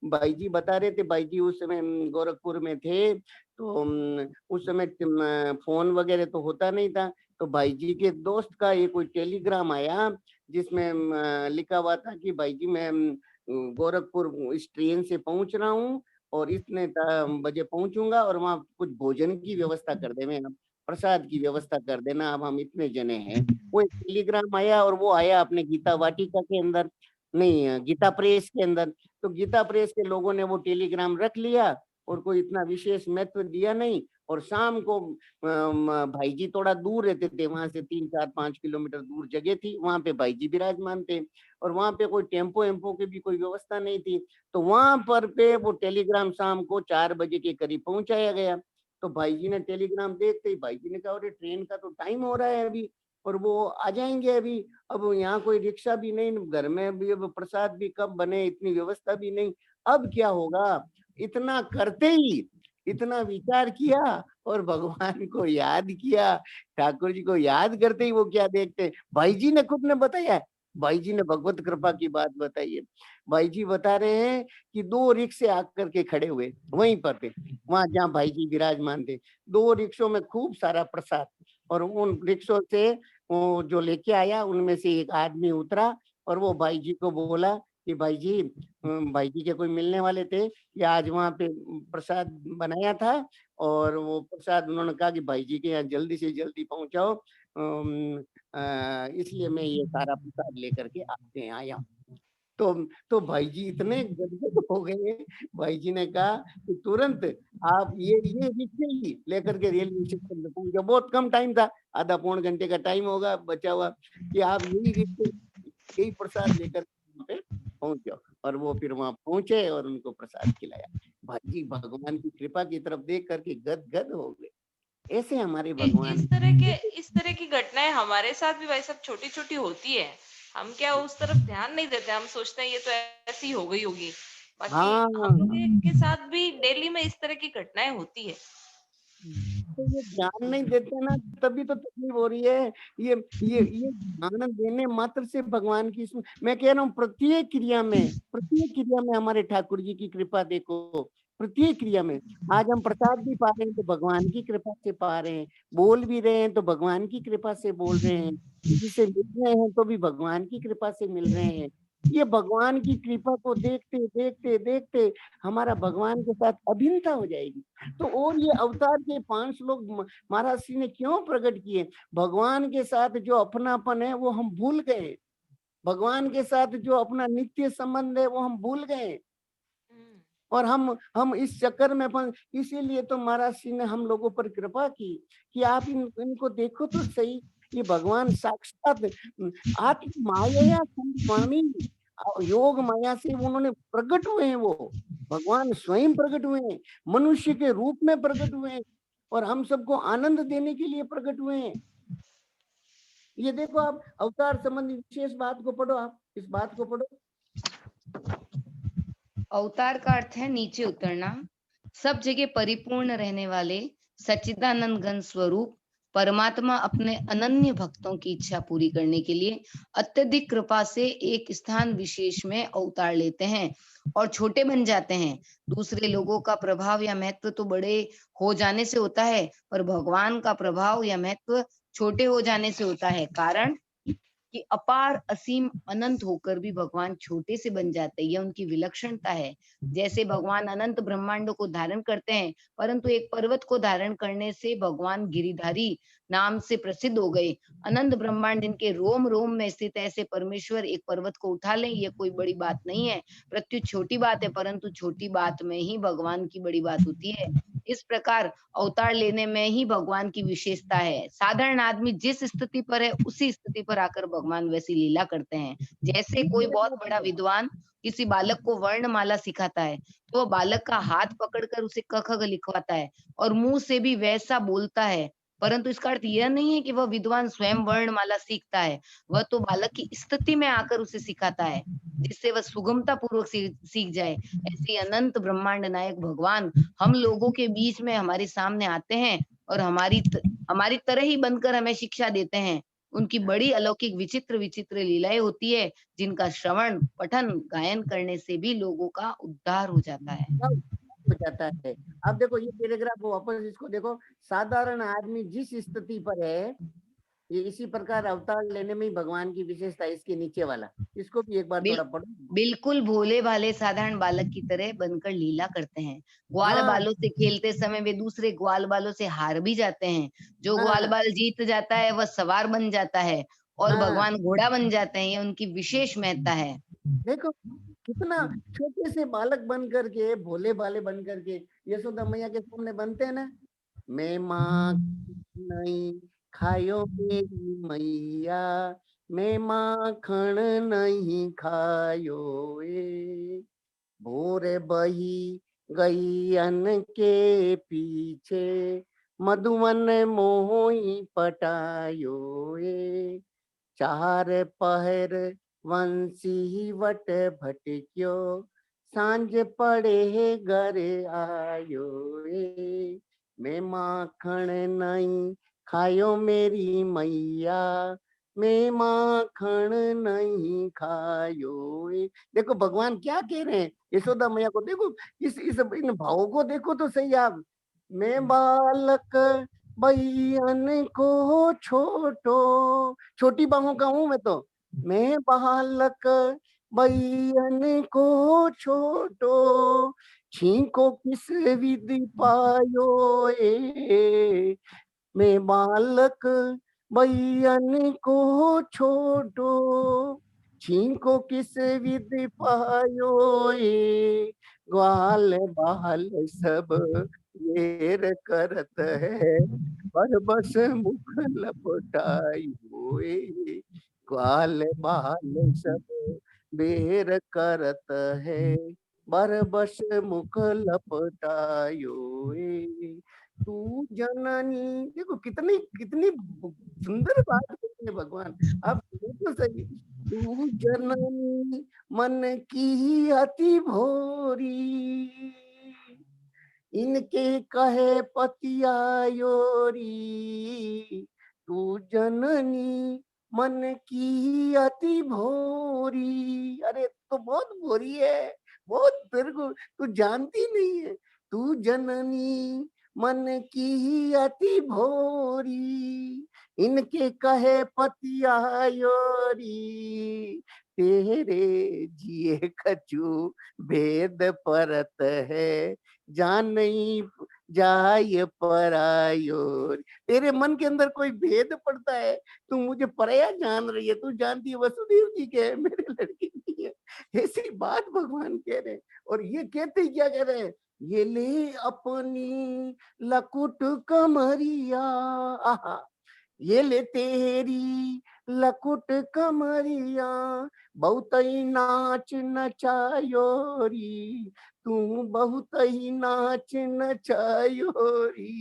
भाई जी बता रहे थे, भाई जी उस समय गोरखपुर में थे, तो उस समय फोन वगैरह तो होता नहीं था। तो भाई जी के दोस्त का ये कोई टेलीग्राम आया जिसमें लिखा हुआ था कि भाई जी मैं गोरखपुर इस ट्रेन से पहुंच रहा हूँ और इतने बजे पहुंचूंगा, और वहाँ कुछ भोजन की व्यवस्था कर देना, प्रसाद की व्यवस्था कर देना, अब हम इतने जने हैं। वो एक टेलीग्राम आया, और वो आया अपने गीता वाटिका के अंदर, नहीं गीता प्रेस के अंदर। तो गीता प्रेस के लोगों ने वो टेलीग्राम रख लिया और कोई इतना विशेष महत्व दिया नहीं। और शाम को भाई जी थोड़ा दूर रहते थे, वहां से 3 4 5 किलोमीटर दूर जगह थी, वहां पे भाई जी विराजमान थे, और वहां पे कोई टेम्पो एम्पो की भी कोई व्यवस्था नहीं थी। तो वहां पर पे वो टेलीग्राम शाम को 4 बजे के करीब पहुंचाया गया। तो भाई जी ने टेलीग्राम देखते ही भाई जी ने कहा अरे ट्रेन का तो टाइम हो रहा है अभी, और वो आ जाएंगे अभी। अब यहाँ कोई रिक्शा भी नहीं, घर में भी अब प्रसाद भी कब बने, इतनी व्यवस्था भी नहीं, अब क्या होगा। इतना करते ही, इतना विचार किया और भगवान को याद किया। ठाकुर जी को याद करते ही वो क्या देखते, भाई जी ने खुद ने बताया, भाई जी ने भगवत कृपा की बात बताई है। भाई जी बता रहे हैं कि 2 रिक्शे आकर के खड़े हुए वहीं पर पे, वहां जहाँ भाई जी विराजमान थे। 2 रिक्शों में खूब सारा प्रसाद, और उन रिक्शों से वो जो लेके आया उनमें से एक आदमी उतरा और वो भाई जी को बोला कि भाई जी, भाई जी के कोई मिलने वाले थे कि आज वहाँ पे प्रसाद बनाया था, और वो प्रसाद उन्होंने कहा कि भाई जी के यहाँ जल्दी से जल्दी पहुंचाओ, इसलिए मैं ये सारा प्रसाद लेकर के आपके यहाँ आया हूँ। तो तो भाई जी इतने गदगद हो गए। भाई जी ने कहा कि तुरंत आप ये रिक्शे ही लेकर के रेलवे स्टेशन पे पहुंच जाओ। बहुत कम टाइम था, आधा पौन घंटे का टाइम होगा बचा हुआ, कि आप यही रिक्शे, यही प्रसाद लेकर वहाँ पे पहुंच जाओ। और वो फिर वहां पहुंचे और उनको प्रसाद खिलाया। भाई जी भगवान की कृपा की तरफ देख करके गद हो गए। ऐसे हमारे भगवान। इस तरह की घटनाएं हमारे साथ भी भाई साहब छोटी छोटी होती है। हम क्या उस तरफ ध्यान नहीं देते, हम सोचते हैं ये तो ऐसी हो गई होगी। बाकी हाँ, हम लोग के साथ भी डेली में इस तरह की घटनाएं होती है। तो ये ध्यान नहीं देते ना, तभी तो तकलीफ हो रही है। ये ध्यान देने मात्र से भगवान की मैं कह रहा हूँ प्रत्येक क्रिया में हमारे ठाकुर जी की कृपा देखो। प्रत्येक क्रिया में आज हम प्रसाद भी पा रहे हैं तो भगवान की कृपा से पा रहे हैं, बोल भी रहे हैं तो भगवान की कृपा से बोल रहे हैं, किसी से मिल रहे हैं तो भी भगवान की कृपा से मिल रहे हैं। ये भगवान की कृपा को देखते देखते देखते हमारा भगवान के साथ अभिन्नता हो जाएगी। तो और ये अवतार के 5 लोग महाराज श्री ने क्यों प्रकट किए, भगवान के साथ जो अपनापन है वो हम भूल गए, भगवान के साथ जो अपना नित्य संबंध है वो हम भूल गए। हम्म। और हम इस चक्कर में इसीलिए तो महाराज श्री ने हम लोगों पर कृपा की कि आप इनको देखो तो सही। ये भगवान साक्षात आत्म माया संत स्वामी, योग माया से उन्होंने प्रकट हुए हैं, वो भगवान स्वयं प्रकट हुए हैं, मनुष्य के रूप में प्रकट हुए हैं और हम सबको आनंद देने के लिए प्रकट हुए हैं। ये देखो, आप अवतार संबंधी विशेष बात को पढ़ो, आप इस बात को पढ़ो। अवतार का अर्थ है नीचे उतरना। सब जगह परिपूर्ण रहने वाले सच्चिदानंद घन स्वरूप परमात्मा अपने अनन्य भक्तों की इच्छा पूरी करने के लिए अत्यधिक कृपा से एक स्थान विशेष में अवतार लेते हैं और छोटे बन जाते हैं। दूसरे लोगों का प्रभाव या महत्व तो बड़े हो जाने से होता है, पर भगवान का प्रभाव या महत्व छोटे हो जाने से होता है। कारण कि अपार असीम अनंत होकर भी भगवान छोटे से बन जाते हैं, यह उनकी विलक्षणता है। जैसे भगवान अनंत ब्रह्मांडों को धारण करते हैं, परंतु एक पर्वत को धारण करने से भगवान गिरिधारी नाम से प्रसिद्ध हो गए। अनंत ब्रह्मांड इनके रोम रोम में स्थित ऐसे परमेश्वर एक पर्वत को उठा लें, यह कोई बड़ी बात नहीं है। प्रत्युत छोटी बात है, परंतु छोटी बात में ही भगवान की बड़ी बात होती है। इस प्रकार अवतार लेने में ही भगवान की विशेषता है। साधारण आदमी जिस स्थिति पर है उसी स्थिति पर आकर भगवान वैसी लीला करते हैं। जैसे कोई बहुत बड़ा विद्वान किसी बालक को वर्णमाला सिखाता है, तो वो बालक का हाथ पकड़कर उसे क ख ग लिखवाता है और मुंह से भी वैसा बोलता है। परंतु इसका अर्थ यह नहीं है कि वह विद्वान स्वयं वर्णमाला सीखता है। वह तो बालक की स्थिति में आकर उसे सिखाता है, जिससे वह सुगमता पूर्वक सीख जाए। ऐसे ही अनंत ब्रह्मांड नायक भगवान हम लोगों के बीच में हमारे सामने आते हैं और हमारी तरह ही बनकर हमें शिक्षा देते हैं। उनकी बड़ी अलौकिक विचित्र विचित्र लीलाएं होती है, जिनका श्रवण पठन गायन करने से भी लोगों का उद्धार हो जाता है। सब हो जाता है। अब देखो ये पैराग्राफ वापस इसको देखो, साधारण आदमी जिस स्थिति पर है, ये इसी प्रकार अवतार लेने में ही भगवान की विशेषता है। इसके नीचे वाला, इसको भी एक बार बिल, थोड़ा पढ़ो। बिल्कुल भोले भाले साधारण बालक की तरह बनकर लीला करते हैं। ग्वाल हाँ बालों से खेलते समय वे दूसरे ग्वाल बालों से हार भी जाते हैं। जो ग्वाल हाँ बाल जीत जाता है वह सवार बन जाता है और हाँ, भगवान घोड़ा बन जाते हैं। ये उनकी विशेष महत्ता है। देखो कितना छोटे से बालक बन करके, भोले भाले बन करके यशोदा मैया के सामने बनते हैं ना। मैं माँ नहीं खायो मेरी मैया, मैं माखण नहीं खायो ए, भोर बही गई अन के पीछे, मधुवन मोही पटायो ए, चार पहर वंशी वट भटक्यो, सांझ पड़े घर आयो ए, मैं माखण नहीं खायो मेरी मैया, मैं माखण नहीं खायो ए। देखो भगवान क्या कह रहे हैं यशोदा मैया को, देखो इस इन भावों को देखो तो सही आप। मैं बालक बयन को छोटो, छोटी बाहों का हूं मैं तो, मैं बालक बयन को छोटो, छींको किस विधि पायो ए, मैं बालक बयन को छोटो, छींको किस विधि पायो ए, ग्वाल बाल सब येर करत है, पर बस मुख लपटायो ए, ग्वाल बाल सब बेर करत है, बर बस मुख लपटायो ए, तू जननी। देखो कितनी कितनी सुंदर बात करते हैं भगवान। आप देखो सही, तू जननी मन की अति भोरी, इनके कहे पतियायोरी, तू जननी मन की अति भोरी। अरे तो बहुत भोरी है, बहुत, तेरे को तू जानती नहीं है। तू जननी मन की अति भोरी, इनके कहे पतियायोरी, तेरे जिए कछु भेद परत है, जान नहीं जाय परायो। तेरे मन के अंदर कोई भेद पड़ता है, तू मुझे पराया जान रही है, तू जानती है वसुदेव जी के मेरे लड़की नहीं है। ऐसी बात भगवान कह रहे हैं। और ये कहते ही क्या कह रहे हैं, ये ले अपनी लकुट कमरिया, आहा, ये ले तेरी लकुट कमरिया बहुत ही नाच नचायोरी, तू बहुत ही नाच नचायोरी।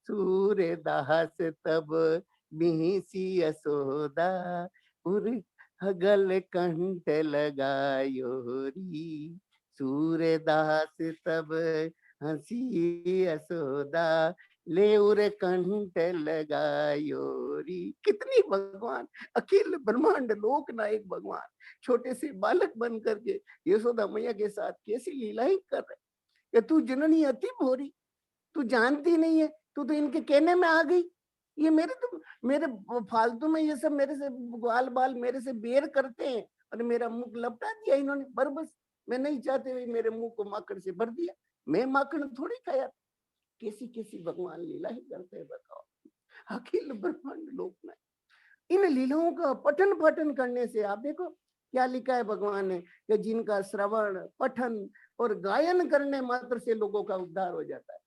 सूरदास तब बिहसी यशोदा, उर हगल कंठ लगायोरी। सूरदास तब हंसी यशोदा, ले उर कंठ लगायोरी। कितनी भगवान, अखिल ब्रह्मांड लोक नायक भगवान छोटे से बालक बन करके यशोदा मैया के साथ कैसी लीलाएं कर रहे। कि तू जननी अति भोरी, तू जानती नहीं है, तू तो इनके कहने में आ गई। ये मेरे फालतू में ये सब मेरे से ग्वाल बाल मेरे से बेर करते हैं और मेरा मुंह लपटा दिया इन्होंने। बस मैं नहीं चाहते हुए मेरे मुंह को माखन से भर दिया। मैं माखन थोड़ी खाया। कैसी कैसी भगवान लीला ही करते हैं बताओ। अखिल ब्रह्मांड लोक में इन लीलाओं का पठन पाठन करने से आप देखो क्या लिखा है भगवान ने, कि जिनका श्रवण पठन और गायन करने मात्र से लोगों का उद्धार हो जाता है।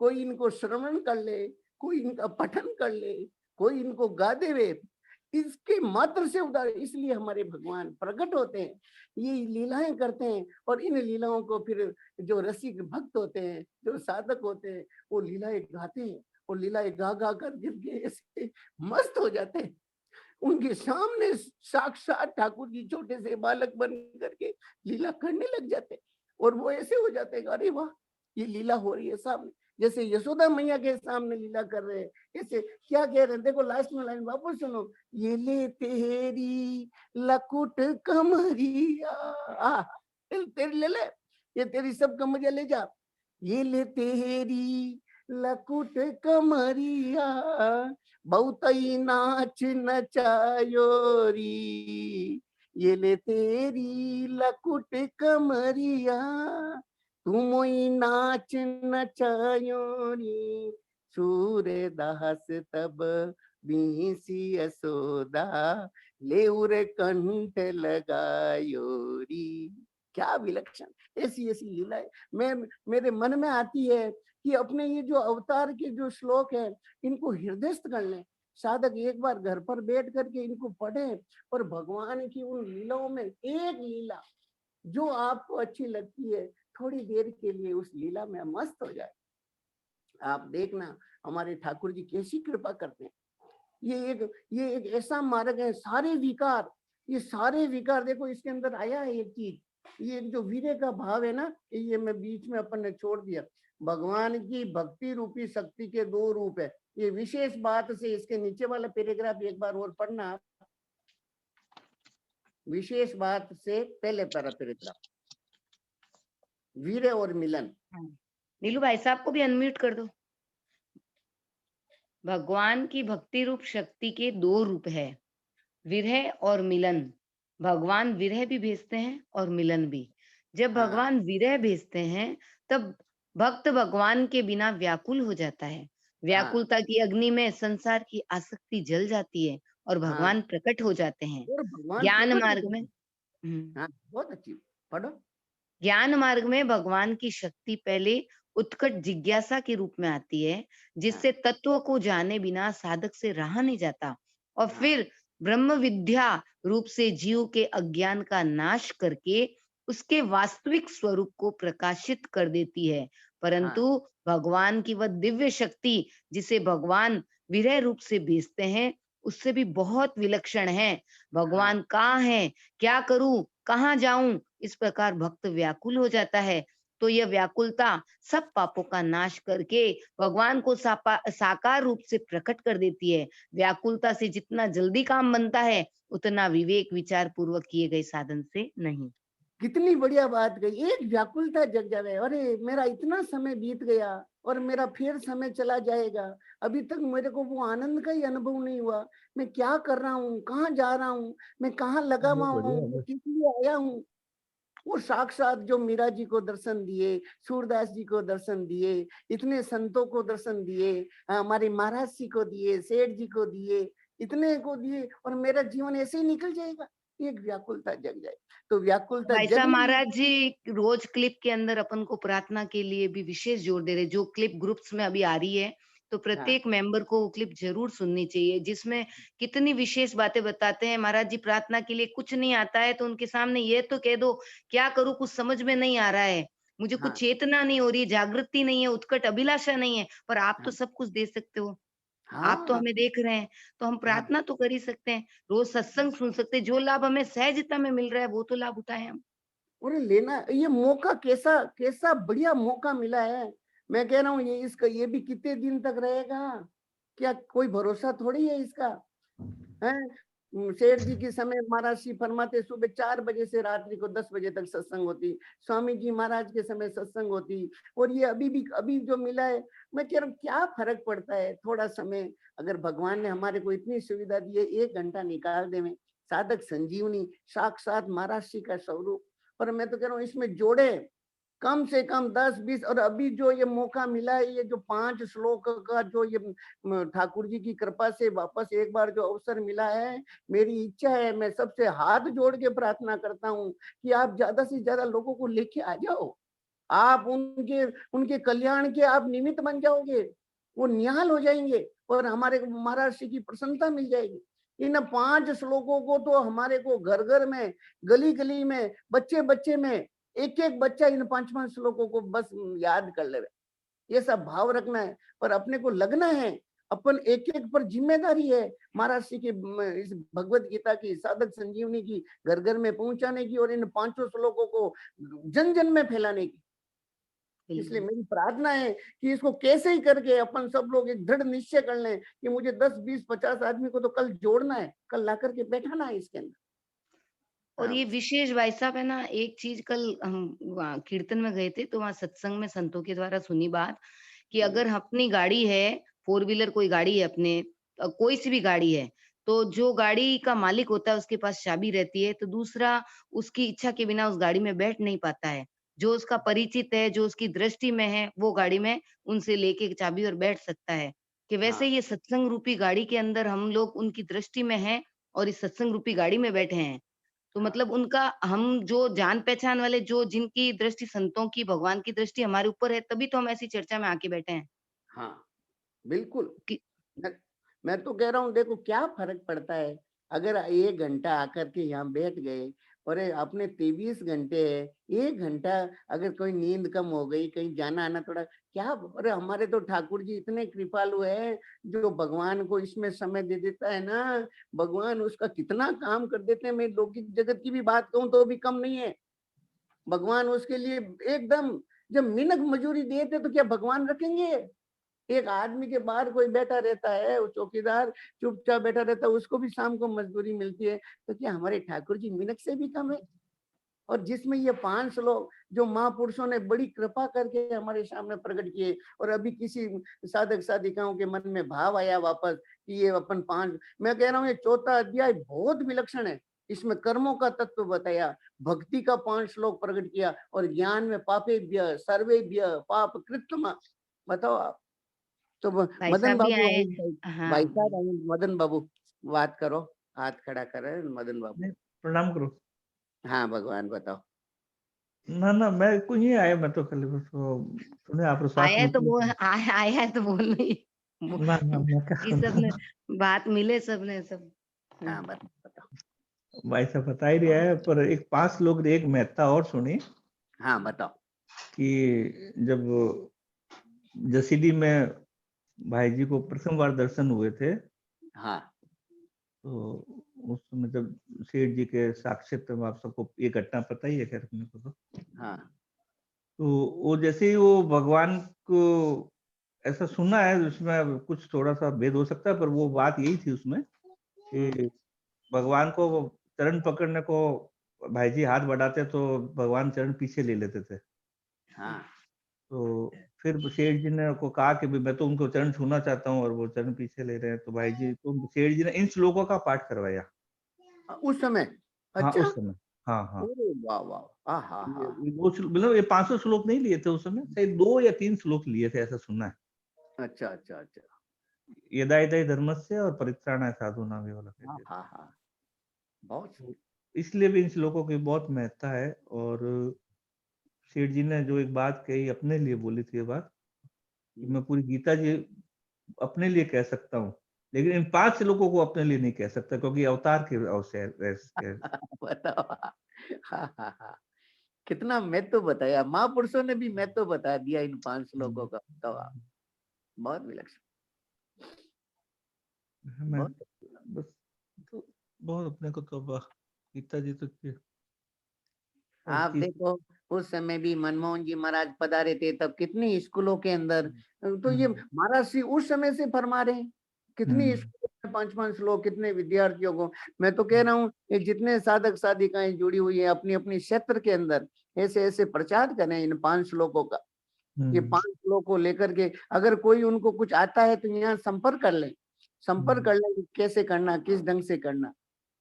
कोई इनको श्रवण कर ले, कोई इनका पठन कर ले, कोई इनको गा देवे, इसके मात्र से उद्धार। इसलिए हमारे भगवान प्रकट होते हैं, ये लीलाएं करते हैं और इन लीलाओं को फिर जो रसिक भक्त होते हैं, जो साधक होते हैं, वो लीलाएं गाते हैं और लीलाएं गा गा कर गिर ऐसे मस्त हो जाते हैं। उनके सामने साक्षात ठाकुर जी छोटे से बालक बन करके लीला करने लग जाते और वो ऐसे हो जाते हैं, अरे वाह ये लीला हो रही है सामने। जैसे यशोदा मैया के सामने लीला कर रहे हैं, ऐसे क्या कह रहे हैं देखो लास्ट में लाइन वापस सुनो। ये ले तेरी लकुट कमरिया, तेरी ले ले, ये तेरी सब कमरिया ले जा। ये ले तेरी लकुट कमरिया बहुत ही नाच नचायोरी। ये ले तेरी लकुट कमरिया तुम ही नाच नचायोरी। सूरदास तब बिहसी यशोदा, ले उर कंठ लगायोरी। क्या विलक्षण ऐसी ऐसी लीलाएं मैं मेरे मन में आती है कि अपने ये जो अवतार के जो श्लोक है इनको हृदयस्थ कर लें। साधक एक बार घर पर बैठ करके इनको पढ़े और भगवान की उन लीलाओं में एक लीला जो आपको अच्छी लगती है थोड़ी देर के लिए उस लीला में मस्त हो जाए। आप देखना हमारे ठाकुर जी कैसी कृपा करते हैं। ये एक ऐसा मार्ग है, सारे विकार, ये सारे विकार देखो इसके अंदर आया है एक चीज, ये जो वीर्य का भाव है ना, ये मैं बीच में अपन ने छोड़ दिया। भगवान की भक्ति रूपी शक्ति के दो रूप है। ये विशेष बात से इसके नीचे वाला पैराग्राफ एक बार और पढ़ना। विशेष बात से पहले पैराग्राफ, वीर्य और मिलन। नीलू भाई साहब को भी अनम्यूट कर दो। भगवान की भक्ति रूप शक्ति के दो रूप है, विरह और मिलन। भगवान विरह भी भेजते हैं और मिलन भी। जब भगवान विरह भेजते हैं तब भक्त भगवान के बिना व्याकुल हो जाता है। व्याकुलता की अग्नि में संसार की आसक्ति जल जाती है और भगवान प्रकट हो जाते हैं। ज्ञान मार्ग में बहुत अच्छी पढ़ो। ज्ञान मार्ग में भगवान की शक्ति पहले उत्कट जिज्ञासा के रूप में आती है, जिससे तत्व को जाने बिना साधक से रहा नहीं जाता, और फिर ब्रह्म विद्या रूप से जीव के अज्ञान का नाश करके उसके वास्तविक स्वरूप को प्रकाशित कर देती है। परंतु भगवान की वह दिव्य शक्ति जिसे भगवान विरह रूप से भेजते हैं उससे भी बहुत विलक्षण है। भगवान कहाँ है, क्या करूं, कहाँ जाऊं, इस प्रकार भक्त व्याकुल हो जाता है। तो यह व्याकुलता सब पापों का नाश करके भगवान को साकार रूप से प्रकट कर देती है। व्याकुलता से जितना जल्दी काम बनता है उतना विवेक विचार पूर्वक किए गए साधन से नहीं। कितनी बढ़िया बात कही। एक व्याकुलता जग जाए, अरे मेरा इतना समय बीत गया और मेरा फिर समय चला जाएगा, अभी तक मेरे को वो आनंद का ही अनुभव नहीं हुआ। मैं क्या कर रहा हूँ, कहाँ जा रहा हूँ, मैं कहाँ लगा हुआ हूँ, किस लिए आया हूँ। वो साक्षात जो मीरा जी को दर्शन दिए, सूरदास जी को दर्शन दिए, इतने संतों को दर्शन दिए, हमारे महाराज जी को दिए, सेठ जी को दिए, इतने को दिए, और मेरा जीवन ऐसे ही निकल जाएगा। एक व्याकुलता जग जाए तो व्याकुलता ऐसा महाराज जी रोज क्लिप के अंदर अपन को प्रार्थना के लिए भी विशेष जोर दे रहे। जो क्लिप ग्रुप्स में अभी आ रही है तो प्रत्येक मेंबर को वो क्लिप जरूर सुननी चाहिए, जिसमें कितनी विशेष बातें बताते हैं। महाराज जी प्रार्थना के लिए कुछ नहीं आता है तो उनके सामने ये तो कह दो, क्या करूँ, कुछ समझ में नहीं आ रहा है, मुझे हाँ कुछ चेतना नहीं हो रही, जागृति नहीं है, उत्कट अभिलाषा नहीं है, पर आप तो हाँ सब कुछ दे सकते हो। आप तो हाँ हमें देख रहे हैं, तो हम हाँ। प्रार्थना तो कर ही सकते हैं, रोज सत्संग सुन सकते हैं, जो लाभ हमें सहजता में मिल रहा है वो तो लाभ उठाएं हम। और लेना ये मौका, कैसा कैसा बढ़िया मौका मिला है। मैं कह रहा हूँ ये इसका ये भी कितने दिन तक रहेगा, क्या कोई भरोसा थोड़ी है इसका, है। शेठ जी के समय महाराज जी फरमाते सुबह 4 बजे से रात्रि को 10 बजे तक सत्संग होती, स्वामी जी महाराज के समय सत्संग होती, और ये अभी जो मिला है। मैं कह रहा हूँ क्या फर्क पड़ता है थोड़ा समय, अगर भगवान ने हमारे को इतनी सुविधा दी है, 1 घंटा निकाल दे में, साधक संजीवनी साक्षात महाराज जी का स्वरूप। पर मैं तो कह रहा हूँ इसमें जोड़े कम से कम 10-20, और अभी जो ये मौका मिला है, ये जो 5 श्लोक का जो ये ठाकुर जी की कृपा से वापस एक बार जो अवसर मिला है, मेरी इच्छा है, मैं सबसे हाथ जोड़ के प्रार्थना करता हूँ कि आप ज्यादा से ज्यादा लोगों को लेके आ जाओ। आप उनके उनके कल्याण के आप निमित्त बन जाओगे, वो निहाल हो जाएंगे और हमारे महाराज जी की प्रसन्नता मिल जाएगी। इन 5 श्लोकों को तो हमारे को घर घर में, गली गली में, बच्चे बच्चे में, एक एक बच्चा इन 5 श्लोकों को बस याद कर ले। ये सब भाव रखना है, पर अपने को लगना है, अपन एक एक पर जिम्मेदारी है महाराज जी की इस भगवत गीता की साधक संजीवनी की घर घर में पहुंचाने की, और इन 5 श्लोकों को जन जन में फैलाने की। इसलिए मेरी प्रार्थना है कि इसको कैसे ही करके अपन सब लोग एक दृढ़ निश्चय कर लें कि मुझे 10, 20, 50 आदमी को तो कल जोड़ना है, कल ला करके बैठाना है इसके अंदर। और हाँ ये बस। विशेष भाई साहब है ना, एक चीज कल हम वहाँ कीर्तन में गए थे, तो वहाँ सत्संग में संतों के द्वारा सुनी बात कि अगर अपनी गाड़ी है, फोर व्हीलर कोई गाड़ी है अपने, कोई सी भी गाड़ी है, तो जो गाड़ी का मालिक होता है उसके पास चाबी रहती है, तो दूसरा उसकी इच्छा के बिना उस गाड़ी में बैठ नहीं पाता है। जो उसका परिचित है, जो उसकी दृष्टि में है, वो गाड़ी में उनसे लेके चाबी और बैठ सकता है। कि वैसे हाँ ये सत्संग रूपी गाड़ी के अंदर हम लोग उनकी दृष्टि में हैं और इस सत्संग रूपी गाड़ी में बैठे हैं। तो हाँ मतलब उनका, हम जो जान पहचान वाले, जो जिनकी दृष्टि संतों की, भगवान की दृष्टि हमारे ऊपर है, तभी तो हम ऐसी चर्चा में आके बैठे हैं हाँ बिल्कुल। कि मैं मैं तो कह रहा हूँ देखो क्या फर्क पड़ता है, अगर 1 घंटा आकर के यहाँ बैठ गए, और ये अपने 23 घंटे है, 1 घंटा अगर कोई नींद कम हो गई, कहीं जाना आना थोड़ा क्या, अरे हमारे तो ठाकुर जी इतने कृपालु है, जो भगवान को इसमें समय दे देता है ना, भगवान उसका कितना काम कर देते हैं। मैं लौकिक जगत की भी बात कहूँ तो भी कम नहीं है। भगवान उसके लिए एकदम, जब मिनट मजूरी देते तो क्या भगवान रखेंगे? एक आदमी के बाहर कोई बैठा रहता है, वो चौकीदार चुपचाप बैठा रहता है, उसको भी शाम को मजदूरी मिलती है, तो क्या हमारे ठाकुर जी मिनट से भी कम है? और जिसमें ये 5 लोग जो महापुरुषों ने बड़ी कृपा करके हमारे सामने प्रकट किए, और अभी किसी साधक साधिकाओं के मन में भाव आया वापस कि ये अपन 5, मैं कह रहा हूँ ये 4था अध्याय बहुत विलक्षण है। इसमें कर्मों का तत्व बताया, भक्ति का 5 श्लोक प्रकट किया, और ज्ञान में पापेभ्य सर्वेभ्य पाप कृत्तम। बताओ आप। तो भाई मदन साहब भी बाबू आए आए, हैं। भाई हाँ, साहब आए, मदन बाबू बात करो, हाथ खड़ा करे मदन बाबू। नहीं, प्रणाम करो। हाँ भगवान बताओ। ना ना, मैं कुछ नहीं आया, मैं तो खाली बस वो सुने आप आया स्वास्थ्य है तो मिलती बोल, है। आया है तो बोल नहीं। ना ना, मैं क्या ये सब ने सुना। बात मिले, सब ने सब। हाँ बताओ। भाई साहब बता ही रहा है, पर एक 5 लोग ने एक महत्ता और सुनी हाँ बताओ। कि जब जसीडी में भाई जी को प्रथम बार दर्शन हुए थे, हाँ तो उस समय जब सेठ जी के साक्षात में, आप सबको ये घटना पता ही है खैर अपने को, हाँ तो वो जैसे ही वो भगवान को ऐसा सुना है, उसमें कुछ थोड़ा सा भेद हो सकता है, पर वो बात यही थी उसमें कि भगवान को चरण पकड़ने को भाई जी हाथ बढ़ाते तो भगवान चरण पीछे ले लेते थे। हाँ तो फिर सेठ जी ने को कहा कि मैं तो उनको चरण छूना चाहता हूँ, और वो चरण पीछे ले रहे हैं, तो भाई जी तो सेठ जी ने इन श्लोकों का पाठ करवाया। उस समय। हाँ अच्छा। उस समय। हाँ हाँ। अरे वाह वाह, हाँ हाँ हाँ। मतलब ये 500 श्लोक नहीं लिए थे उस समय, शायद 2 या 3 श्लोक लिए थे, ऐसा सुना है। अच्छा अच्छा अच्छा। यदा यदा धर्मस्य और परित्राणाय साधूनां, ये वाला हाँ कहते हाँ हाँ बहुत। हैं। इसलिए भी इन श्लोकों की बहुत महत्ता है। और सेठ जी ने जो एक बात कही, अपने लिए बोली थी ये बात, कि मैं पूरी गीता जी अपने लिए कह सकता हूँ, लेकिन इन 5 लोगों को अपने लिए नहीं कह सकता, क्योंकि अवतार के अवसर बताओ। हाँ, हाँ, हाँ। कितना महत्व बताया, महापुरुषों ने भी महत्व बता दिया इन 5 श्लोकों का। बताओ आप। बहुत विलक्षण, मैं बहुत। बस तो बहुत अपने को तो गीता जी तो हर आप चीज। देखो, उस समय भी मनमोहन जी महाराज पधारे थे, तब कितनी स्कूलों के अंदर, तो ये महाराज श्री उस समय से फरमा रहे हैं, कितनी स्कूलों में 5-5 लोग, कितने विद्यार्थियों को। मैं तो कह रहा हूँ ये जितने साधक साधिकाएं जुड़ी हुई है अपनी अपनी क्षेत्र के अंदर, ऐसे ऐसे प्रचार करें इन 5 श्लोकों का। ये 5 श्लोक को लेकर के अगर कोई उनको कुछ आता है तो यहाँ संपर्क कर लें, संपर्क कर लें कि कैसे करना, किस ढंग से करना।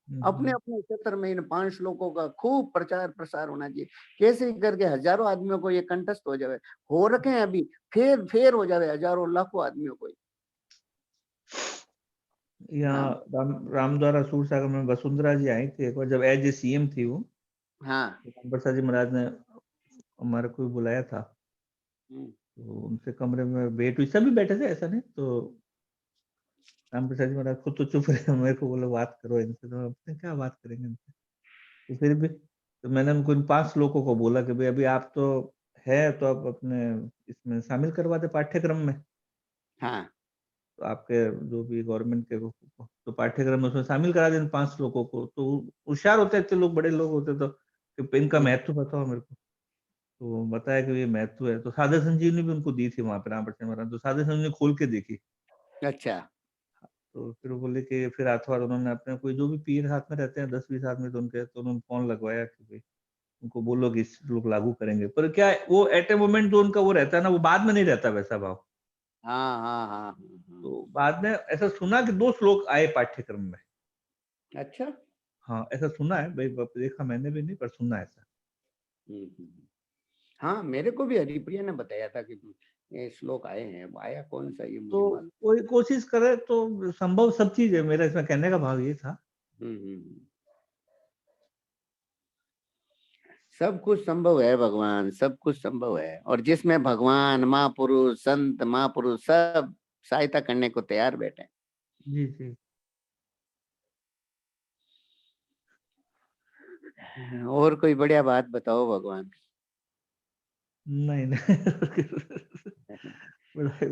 अपने अपने क्षेत्र में इन 5 श्लोकों का खूब प्रचार प्रसार होना चाहिए। कैसे करके हजारों आदमियों को ये कंठस्थ हो जाए, हो रखे हैं अभी, फेर हो जाए हजारों लाखों आदमियों को। यहाँ रामद्वारा सूरसागर में वसुंधरा जी आई थी एक बार, जब एज ए सीएम थी वो। हाँ। प्रसाद जी महाराज ने हमारे को बुलाया था, तो उनसे कमरे में भेंट हुई, सभी बैठे थे, ऐसा नहीं। तो राम प्रसाद जी महाराज खुद तो चुप रहे, मेरे को बोले बात करो इनसे, तो अपने क्या बात करेंगे इनसे। तो फिर भी तो मैंने उनको इन 5 लोगों को बोला कि भाई अभी आप तो है, तो आप अपने इसमें शामिल करवा दे पाठ्यक्रम में। हाँ। तो आपके जो भी गवर्नमेंट के तो पाठ्यक्रम में उसमें शामिल करा दें 5 लोगों को। तो होशियार होते इतने लोग, बड़े लोग होते, तो कि इनका महत्व बताओ मेरे को। तो बताया कि ये महत्व है। तो साधक संजीवनी भी उनको दी थी वहां पे राम प्रसाद महाराज, तो साधक संजीवनी खोल के देखी। अच्छा। तो फिर वो बोले कि फिर हाथों उन्होंने अपने कोई जो भी पीर साथ में रहते हैं 10-20 आदमी, तो उनके, तो उन्होंने फोन लगवाया कि भाई उनको बोलो कि इस लोग लागू करेंगे। पर क्या है, वो एट ए मोमेंट जो उनका वो रहता है ना, वो बाद में नहीं रहता वैसा भाव। हाँ, हाँ, हाँ। तो बाद में ऐसा सुना कि 2 श्लोक आए पाठ्यक्रम में। अच्छा। हाँ, ऐसा सुना है भाई, देखा मैंने भी नहीं, पर सुना है ऐसा। हाँ, मेरे को भी हरिप्रिया ने बताया था कि ये श्लोक आए हैं। वो आया कौन सा ये मुझे तो मालूम। कोई कोशिश करे तो संभव सब चीज है, मेरा इसमें कहने का भाव ये था। सब कुछ संभव है भगवान, सब कुछ संभव है। और जिसमें भगवान, महापुरुष, संत, महापुरुष सब सहायता करने को तैयार बैठे। जी जी। और कोई बढ़िया बात बताओ भगवान। नहीं नहीं बड़ा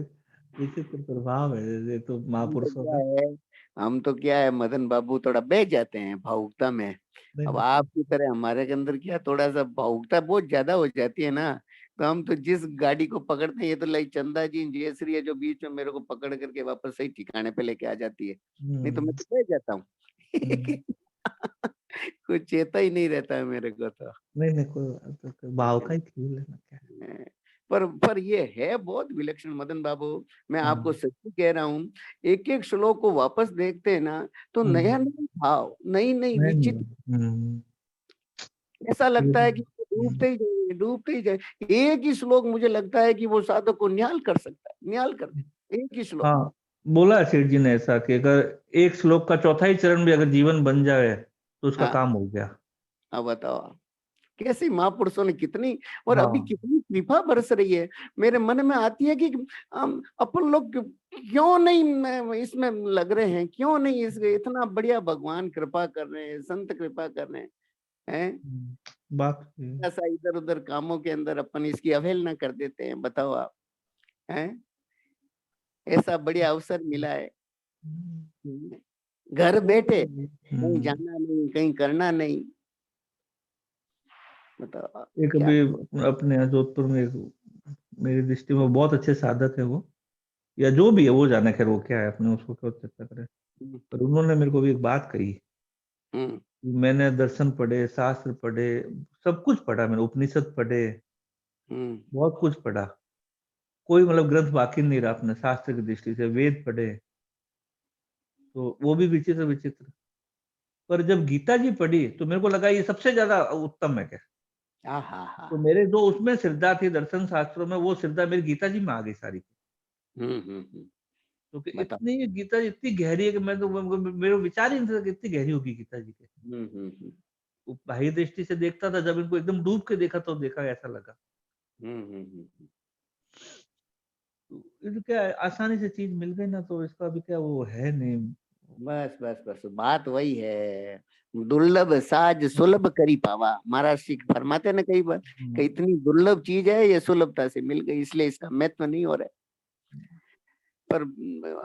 विचित्र प्रभाव है ये तो महापुरुषों का। हम तो क्या है मदन बाबू थोड़ा बह जाते हैं भावुकता में। नहीं अब नहीं आपकी तरह हमारे के अंदर क्या थोड़ा सा भावुकता बहुत ज्यादा हो जाती है ना, तो हम तो जिस गाड़ी को पकड़ते हैं, ये तो लाइक चंदा जी जयश्री है जो बीच में मेरे को पकड़ करके वापस सही ठिकाने पे लेके आ जाती है। नहीं तो मैं तो बह जाता हूँ। कुछ चेता ही नहीं रहता है मेरे को तो। नहीं नहीं कोई भाव का ही खेल है ना, क्या है। पर ये है बहुत विलक्षण मदन बाबू। मैं आपको हम्म, सच्ची कह रहा हूँ, एक एक श्लोक को वापस देखते हैं ना, तो नया हम्म, नया भाव, नई नई नहीं विचित्र, हम्म, ऐसा ये लगता है कि हम्म, डूबते ही जाए, डूबते ही जाए। एक ही श्लोक मुझे लगता है कि वो साधक को निहाल कर सकता है, निहाल कर दे एक ही श्लोक। हाँ, बोला है सेठ जी ने ऐसा कि अगर एक श्लोक का चौथा ही चरण भी अगर जीवन बन जाए तो उसका हाँ। काम हो गया। अब बताओ आप, कैसी महापुरुषों ने कितनी, और अभी हाँ। कितनी कृपा बरस रही है। मेरे मन में आती है कि अपन लोग क्यों नहीं इसमें लग रहे हैं, क्यों नहीं इस इतना बढ़िया भगवान कृपा कर रहे हैं, संत कृपा कर रहे हैं। बात ऐसा इधर उधर कामों के अंदर अपन इसकी अवहेलना कर देते हैं। बताओ आप, हैं ऐसा बढ़िया अवसर मिला है, घर बैठे, कहीं जाना नहीं, कहीं करना नहीं। बताओ आप, एक क्या। अभी अपने यहाँ जोधपुर में मेरी दृष्टि में बहुत अच्छे साधक है वो, या जो भी है वो जाने, खैर वो क्या है, अपने उसको क्यों चर्चा करें। पर उन्होंने मेरे को भी एक बात कही, हम्म। मैंने दर्शन पढ़े, शास्त्र पढ़े, सब कुछ पढ़ा, मैंने उपनिषद पढ़े, हम्म। बहुत कुछ पढ़ा, कोई मतलब ग्रंथ बाकी नहीं रहा अपने शास्त्र की दृष्टि से, वेद पढ़े, तो वो भी विचित्र विचित्र। पर जब गीता जी पढ़ी तो मेरे को लगा ये सबसे ज्यादा उत्तम है क्या। हाँ, हाँ, हाँ। तो मेरे जो उसमें श्रद्धा थी दर्शन शास्त्रों में, वो श्रद्धा मेरी गीता जी में आ गई सारी। क्योंकि बताओ। इतनी गीता जी इतनी गहरी है कि मैं तो मेरे विचार ही नहीं था कि इतनी गहरी होगी गीता जी के। हम्म। वो बाह्य दृष्टि से देखता था, जब इनको एकदम डूब के देखा तो देखा ऐसा लगा। ये क्या आसानी से चीज मिल गई ना, तो इसका भी क्या वो है नहीं। बस बस बस बात वही है, दुर्लभ साज सुलभ करी पावा, महाराज सिख फरमाते ना कई बार कि इतनी दुर्लभ चीज है, ये सुलभता से मिल गई, इसलिए इसका महत्व नहीं हो रहा है। पर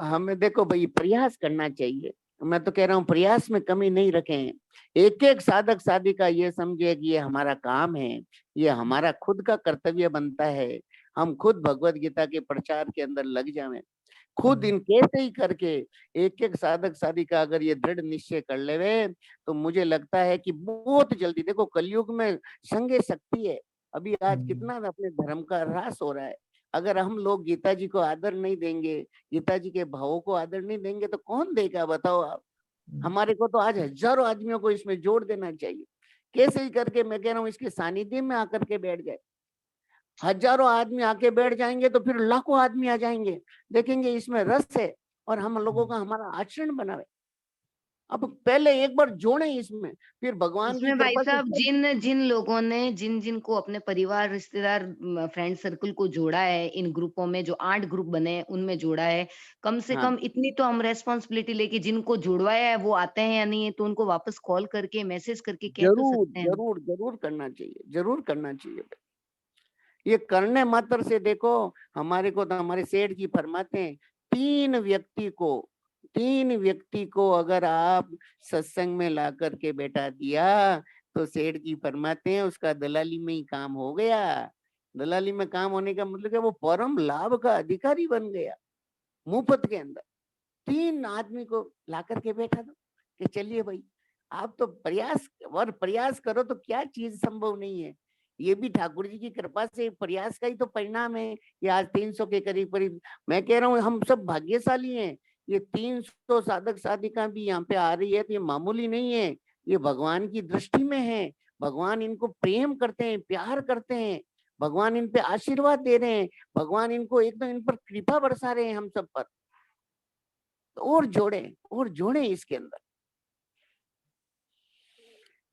हमें देखो भाई प्रयास करना चाहिए, मैं तो कह रहा हूँ प्रयास में कमी नहीं रखें। एक एक साधक साधिका ये समझे कि ये हमारा काम है, ये हमारा खुद का कर्तव्य बनता है, हम खुद भगवत गीता के प्रचार के अंदर लग जाएं, खुद इन कैसे ही करके एक एक साधक साधिका अगर ये दृढ़ निश्चय कर लेवे, तो मुझे लगता है कि बहुत जल्दी, देखो कलयुग में संगे शक्ति है, अभी आज कितना अपने धर्म का ह्रास हो रहा है। अगर हम लोग गीता जी को आदर नहीं देंगे, गीता जी के भावों को आदर नहीं देंगे, तो कौन देगा बताओ आप। हमारे को तो आज हजारों आदमियों को इसमें जोड़ देना चाहिए, कैसे ही करके मैं कह रहा हूँ इसके सानिध्य में आकर के बैठ जाए। हजारों आदमी आके बैठ जाएंगे तो फिर लाखों आदमी आ जाएंगे, देखेंगे इसमें रस है और हम लोगों का हमारा आचरण बनावे। अब पहले एक बार जोड़े इसमें, फिर भगवान की इसमें भाई कृपा से साहब जिन जिन लोगों ने जिन जिन को अपने परिवार रिश्तेदार फ्रेंड सर्कल को जोड़ा है इन ग्रुपों में, जो 8 ग्रुप बने हैं उनमें जोड़ा है, कम से हाँ कम इतनी तो हम रेस्पॉन्सिबिलिटी लेके जिनको जुड़वाया है वो आते हैं या नहीं है, तो उनको वापस कॉल करके मैसेज करके कह तो जरूर सकते हैं। जरूर जरूर करना चाहिए, जरूर करना चाहिए। ये करने मात्र से देखो, हमारे को तो हमारे सेठ जी फरमाते हैं, 3 व्यक्ति को अगर आप सत्संग में ला करके बैठा दिया, तो सेठ जी फरमाते हैं उसका दलाली में ही काम हो गया। दलाली में काम होने का मतलब है वो परम लाभ का अधिकारी बन गया। मुफ्त के अंदर 3 आदमी को ला करके बैठा दो कि चलिए भाई आप तो प्रयास करो, तो क्या चीज संभव नहीं है। ये भी ठाकुर जी की कृपा से प्रयास का ही तो परिणाम है। ये आज 300 के करीब करीब, मैं कह रहा हूँ हम सब भाग्यशाली हैं। ये 300 साधक साधिका भी यहाँ पे आ रही है, तो ये मामूली नहीं है, ये भगवान की दृष्टि में है। भगवान इनको प्रेम करते हैं, प्यार करते हैं, भगवान इन पे आशीर्वाद दे रहे हैं, भगवान इनको एकदम इन पर कृपा बरसा रहे हैं हम सब पर। तो और जोड़े इसके अंदर।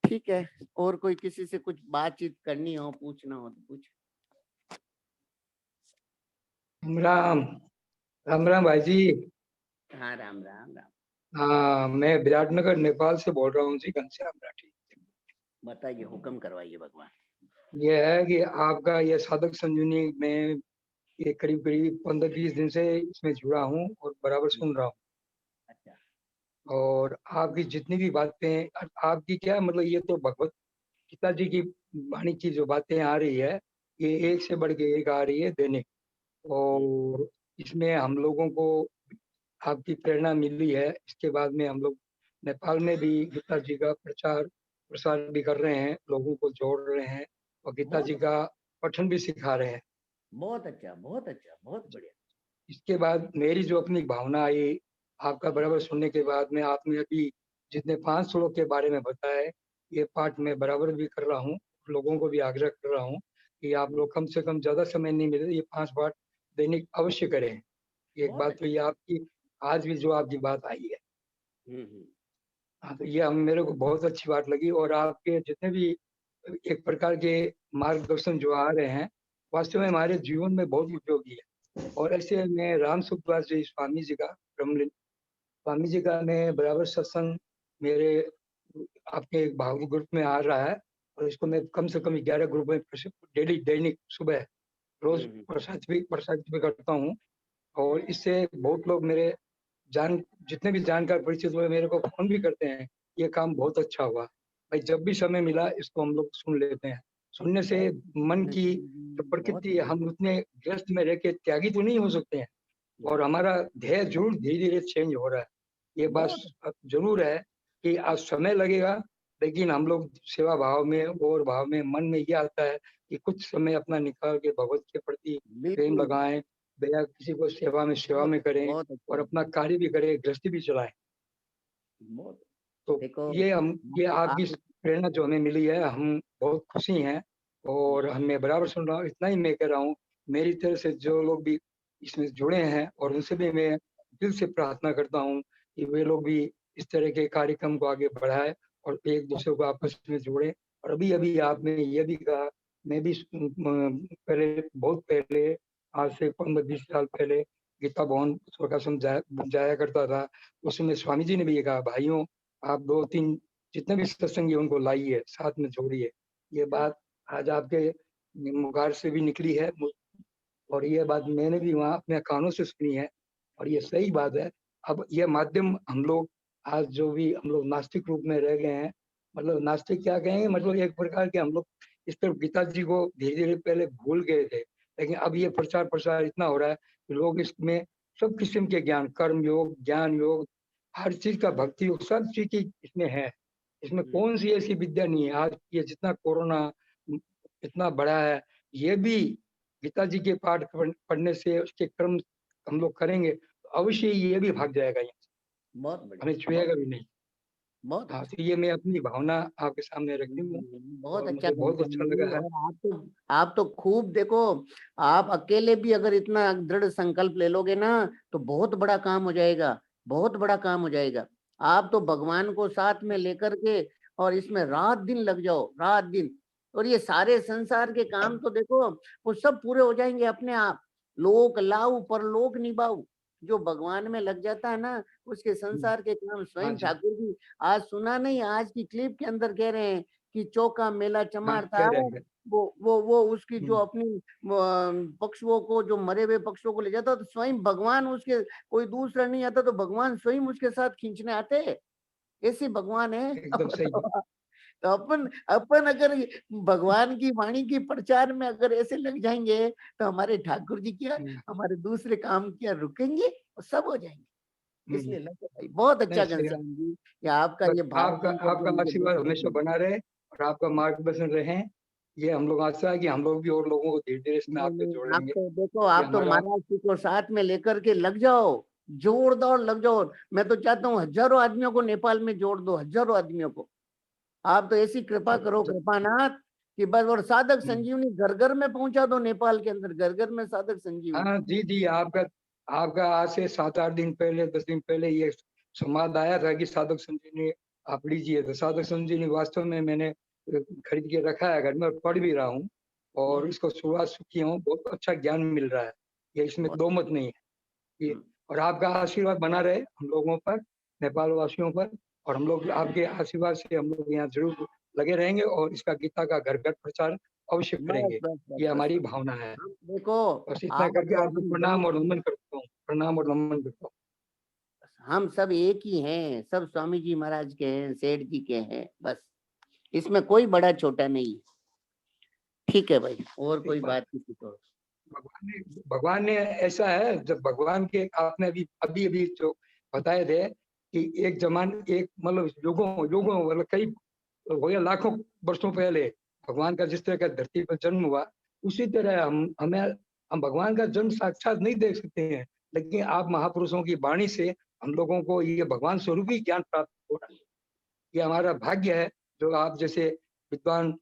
ठीक है, और कोई किसी से कुछ बातचीत करनी हो, पूछना हो तो पूछ। राम राम राम भाई जी। हाँ राम राम राम। हाँ, मैं विराटनगर नेपाल से बोल रहा हूँ जी, घनश्याम राठी। बताइए, हुक्म करवाइए भगवान। ये है कि आपका ये साधक संजीवनी में ये करीब करीब 15-20 दिन से इसमें जुड़ा हूँ और बराबर सुन रहा हूँ। अच्छा। और आपकी जितनी भी बातें, आपकी क्या मतलब, ये तो भगवत गीता जी की वाणी की जो बातें आ रही है, ये एक से बढ़ के एक आ रही है दैनिक। और इसमें हम लोगों को आपकी प्रेरणा मिली है। इसके बाद में हम लोग नेपाल में भी गीता जी का प्रचार प्रसार भी कर रहे हैं, लोगों को जोड़ रहे हैं और गीता जी का पठन भी सिखा रहे हैं। बहुत अच्छा, बहुत अच्छा, बहुत बढ़िया। इसके बाद मेरी जो अपनी भावना आई आपका बराबर सुनने के बाद में, आपने अभी जितने 5 श्लोक के बारे में बताया है, ये पाठ मैं बराबर भी कर रहा हूँ, लोगों को भी आग्रह कर रहा हूँ कि आप लोग कम से कम ज्यादा समय नहीं मिले, ये 5 पाठ दैनिक अवश्य करें। एक बात तो ये आपकी आज भी जो आपकी बात आई है, हाँ, तो ये मेरे को बहुत अच्छी बात लगी। और आपके जितने भी एक प्रकार के मार्गदर्शन जो आ रहे हैं, वास्तव में हमारे जीवन में बहुत उपयोगी है। और ऐसे में राम सुखदास जी स्वामी जी का ब्रह्मलीन स्वामी जी का मैं बराबर सत्संग मेरे आपके भागवत ग्रुप में आ रहा है, और इसको मैं कम से कम 11 ग्रुप में डेली दैनिक सुबह रोज प्रसारित भी करता हूँ। और इससे बहुत लोग मेरे जितने भी जानकार परिचित हुए मेरे को फोन भी करते हैं, ये काम बहुत अच्छा हुआ भाई, जब भी समय मिला इसको हम लोग सुन लेते हैं। सुनने से मन की जो प्रकृति, हम उतने व्यस्त में रह के त्यागी तो नहीं हो सकते हैं, और हमारा ध्येय जरूर धीरे धीरे चेंज हो रहा है। ये बात जरूर है कि आज समय लगेगा, लेकिन हम लोग सेवा भाव में और भाव में मन में ये आता है कि कुछ समय अपना निकाल के भगवत के प्रति प्रेम लगाएं, दया किसी को सेवा में करें और अपना कार्य भी करें, गृहस्थी भी चलाएं। तो ये आपकी प्रेरणा जो हमें मिली है, हम बहुत खुशी हैं। और हमें बराबर सुन रहा हूँ, इतना ही मैं कह रहा हूँ, मेरी तरफ से जो लोग भी इसमें जुड़े हैं और उनसे भी मैं दिल से प्रार्थना करता हूँ कि वे लोग भी इस तरह के कार्यक्रम को आगे बढ़ाए और एक दूसरे को आपस में जोड़े। और अभी अभी आपने ये भी कहा, मैं भी बहुत पहले आज से 15-20 साल पहले गीता भवन स्वर्गाश्रम जाया करता था। उसमें स्वामी जी ने भी ये कहा, भाइयों आप 2-3 जितने भी सत्संगी उनको लाइए, साथ में जोड़िए। ये बात आज आपके मुखार से भी निकली है और ये बात मैंने भी वहाँ अपने कानों से सुनी है और ये सही बात है। अब ये माध्यम हम लोग आज जो भी हम लोग नास्तिक रूप में रह गए हैं, मतलब नास्तिक क्या कहेंगे, मतलब एक प्रकार के हम लोग इस तरफ गीता जी को धीरे-धीरे पहले भूल गए थे। लेकिन अब ये प्रचार-प्रसार इतना हो रहा है कि लोग इसमें सब किस्म के ज्ञान, कर्म योग, ज्ञान योग, हर चीज़ का भक्ति योग, सब चीज़ की इसमें है। इसमें कौन-सी ऐसी विद्या नहीं है। आज ये जितना कोरोना इतना बढ़ा है, ये भी गीता जी के पाठ पढ़ने से उसके कर्म हम लोग करेंगे तो अवश्य ही ये भी भाग जाएगा यहाँ से, बहुत बढ़िया, हमें छुएगा भी नहीं। बहुत हाँ, अच्छा। तो ये मैं अपनी भावना आपके सामने रखी हूँ बहुत और अच्छा मुझे बहुत करते अच्छा हैं लगा है। और आप तो खूब देखो, आप अकेले भी अगर इतना दृढ़ संकल्प ले लोगे ना तो बहुत बड़ा काम हो जाएगा, बहुत बड़ा काम हो जाएगा। आप तो भगवान को साथ में लेकर के और इसमें रात दिन लग जाओ, रात दिन, और ये सारे संसार के काम तो देखो वो सब पूरे हो जाएंगे अपने आप। लोक लाऊ परलोक निभाऊ, जो भगवान में लग जाता है ना उसके संसार के काम हाँ स्वयं जी, ठाकुर जी आज सुना नहीं, आज की क्लिप के अंदर कह रहे हैं कि चौका मेला हाँ, चमार कह था, रहे हैं। वो उसकी जो हुँ, अपनी पक्षुओं को, जो मरे हुए पक्षुओं को ले जाता तो स्वयं भगवान उसके, कोई दूसरा नहीं आता तो भगवान स्वयं उसके साथ खींचने आते। ऐसे भगवान है। अब एकदम सही बताओ बात। आप। तो अपन अपन अगर भगवान की वाणी की प्रचार में अगर ऐसे लग जाएंगे तो हमारे ठाकुर जी क्या, हुँ, हमारे दूसरे काम क्या रुकेंगे, और सब हो जाएंगे। हुँ, इसलिए लगे भाई, बहुत अच्छा नहीं सही है। घनश्याम जी, ये आपका बस ये भाव आपका सुनकर के आपका मुझे आशीर्वाद बहुत हमेशा अच्छा बना रहे और आपका मार्गदर्शन रहे। ये हम लोग आशा है कि हम लोग भी और लोगों को धीरे-धीरे इसमें नहीं आगे नहीं, आप जोड़ेंगे। तो देखो, ये आप तो हमारा महाराज जी को साथ में लेकर के लग जाओ, जोरदार लग जाओ। मैं तो चाहता हूँ हजारों आदमियों को नेपाल में जोड़ दो, हजारों आदमियों को। आप तो ऐसी कृपा करो ज कृपानाथ कि बस, और साधक हुँ। संजीवनी घर घर में पहुंचा दो, नेपाल के अंदर घर घर में साधक संजीवनी। हाँ, जी, जी, आपका आपका आज से 7-8 दिन पहले, 10 दिन पहले ये संवाद आया था कि साधक संजीवनी आप लीजिए। तो साधक संजीवनी वास्तव में मैंने खरीद के रखा है घर में और पढ़ भी रहा हूँ और इसको शुरुआत से किया हूँ। बहुत अच्छा ज्ञान मिल रहा है। ये इसमें बहुत- दो मत नहीं है। ये और आपका आशीर्वाद बना रहे हम लोगों पर, नेपाल वासियों पर और हम लोग आपके आशीर्वाद से हम लोग यहाँ ज़रूर लगे रहेंगे और इसका गीता का घर-घर प्रचार अवश्य बस करेंगे। बस बस ये बस हमारी बस। भावना है। हम देखो, बस इतना आप करके आपको हम प्रणाम जब, और नमन करता हूँ, प्रणाम और नमन करता हूँ। हम सब एक ही हैं, सब स्वामी जी महाराज के हैं, सेठ जी के हैं, बस इसमें कोई बड़ा छोटा नहीं है। ठीक है भाई, और ठीक कोई बात बात है। किसी को। भगवान ने ऐसा है जब भगवान के आपने अभी-अभी जो बताए थे कि एक मतलब युगों मतलब कई हो गया लाखों वर्षों पहले भगवान का जिस तरह का धरती पर जन्म हुआ, उसी तरह हम भगवान का जन्म साक्षात नहीं देख सकते हैं, लेकिन आप महापुरुषों की वाणी से हम लोगों को ये भगवान स्वरूपी ज्ञान प्राप्त हो रहा है। ये हमारा भाग्य है, जो आप जैसे विद्वान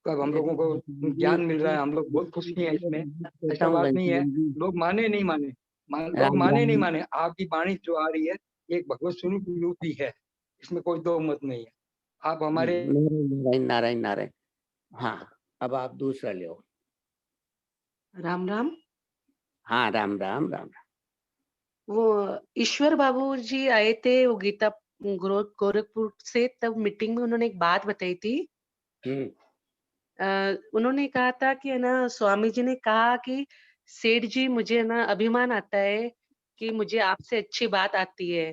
का हम देखो लोगों को घनश्याम ज्ञान जी, मिल रहा है, हम लोग बहुत खुशी हैं इसमें। कहता ऐसा हूँ बात नहीं है, घनश्याम जी, लोग माने नहीं माने, लोग राम माने नहीं राम, माने, आपकी वाणी जो आ रही है, ये एक भगवत स्वरूप रूप ही है, इसमें कोई दो मत नहीं है। आप हमारे नारायण नारायण नारायण नारायण। हाँ, अब आप दूसरा ले। राम राम। हाँ, राम राम राम। वो ईश्वर बाबू जी आए थे वो गीता गोरखपुर से, तब मीटिंग में उन्होंने एक बात बताई थी। हम्म, उन्होंने कहा था कि है ना, स्वामी जी ने कहा कि सेठ जी मुझे ना अभिमान आता है कि मुझे आपसे अच्छी बात आती है।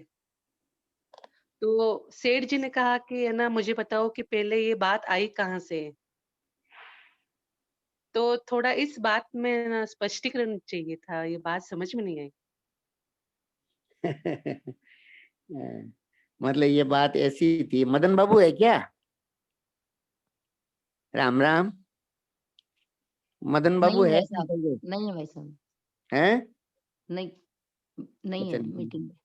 तो सेठ जी ने कहा कि है ना, मुझे बताओ कि पहले ये बात आई कहाँ से। तो थोड़ा इस बात में ना स्पष्टीकरण चाहिए था, ये बात समझ में नहीं आई। मतलब ये बात ऐसी थी, मदन बाबू है क्या? राम राम, मदन बाबू नहीं है भाई क्या साहब, बोले? नहीं है भाई साहब, हैं? नहीं, नहीं अच्छा है नहीं। मीटिंग में।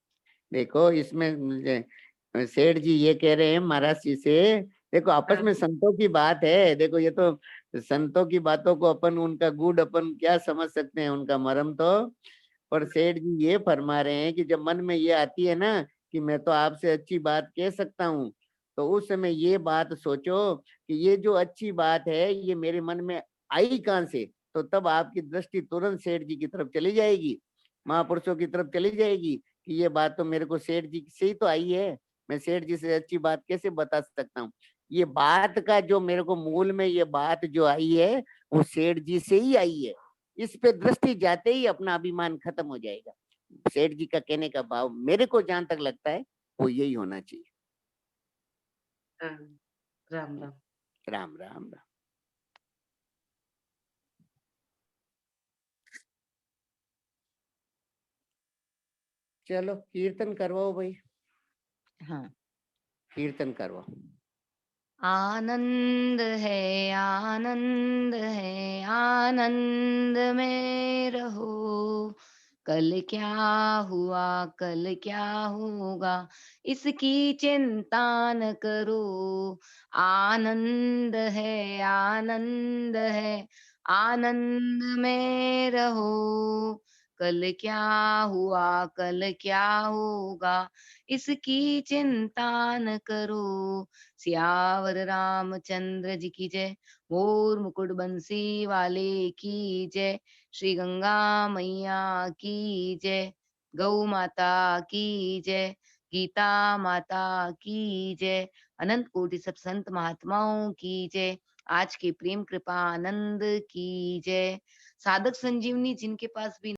देखो इसमें सेठ जी ये कह रहे हैं महाराज जी से, देखो आपस में संतों की बात है, देखो ये तो संतों की बातों को अपन उनका गुड अपन क्या समझ सकते हैं, उनका मर्म तो। और सेठ जी ये फरमा रहे हैं कि जब मन में ये आती है ना कि मैं तो आपसे अच्छी बात कह सकता हूँ, तो उस समय ये बात सोचो कि ये जो अच्छी बात है ये मेरे मन में आई कहाँ से। तो तब आपकी दृष्टि तुरंत सेठ जी की तरफ चली जाएगी, महापुरुषों की तरफ चली जाएगी कि ये बात तो मेरे को सेठ जी से ही तो आई है, मैं सेठ जी से अच्छी बात कैसे बता सकता हूँ। ये बात का जो मेरे को मूल में ये बात जो आई है वो सेठ जी से ही आई है। इस पे दृष्टि जाते ही अपना अभिमान खत्म हो जाएगा। सेठ जी का कहने का भाव मेरे को जहां तक लगता है वो यही होना चाहिए। हाँ, राम राम। राम राम राम। चलो कीर्तन करवाओ भाई, हाँ। कीर्तन करवाओ। आनंद है आनंद में रहो, कल क्या हुआ कल क्या होगा इसकी चिंता न करो। आनंद है आनंद में रहो, कल क्या हुआ कल क्या होगा इसकी चिंता न करो। सियावर रामचंद्र जी की जय, मोर मुकुट बंसी वाले की जय, श्री गंगा मैया की जय, गौ माता की जय, गीता माता की जय, अनंत कोटि सब संत महात्माओं की जय, आज के प्रेम कृपा आनंद की जय। साधक संजीवनी जिनके पास भी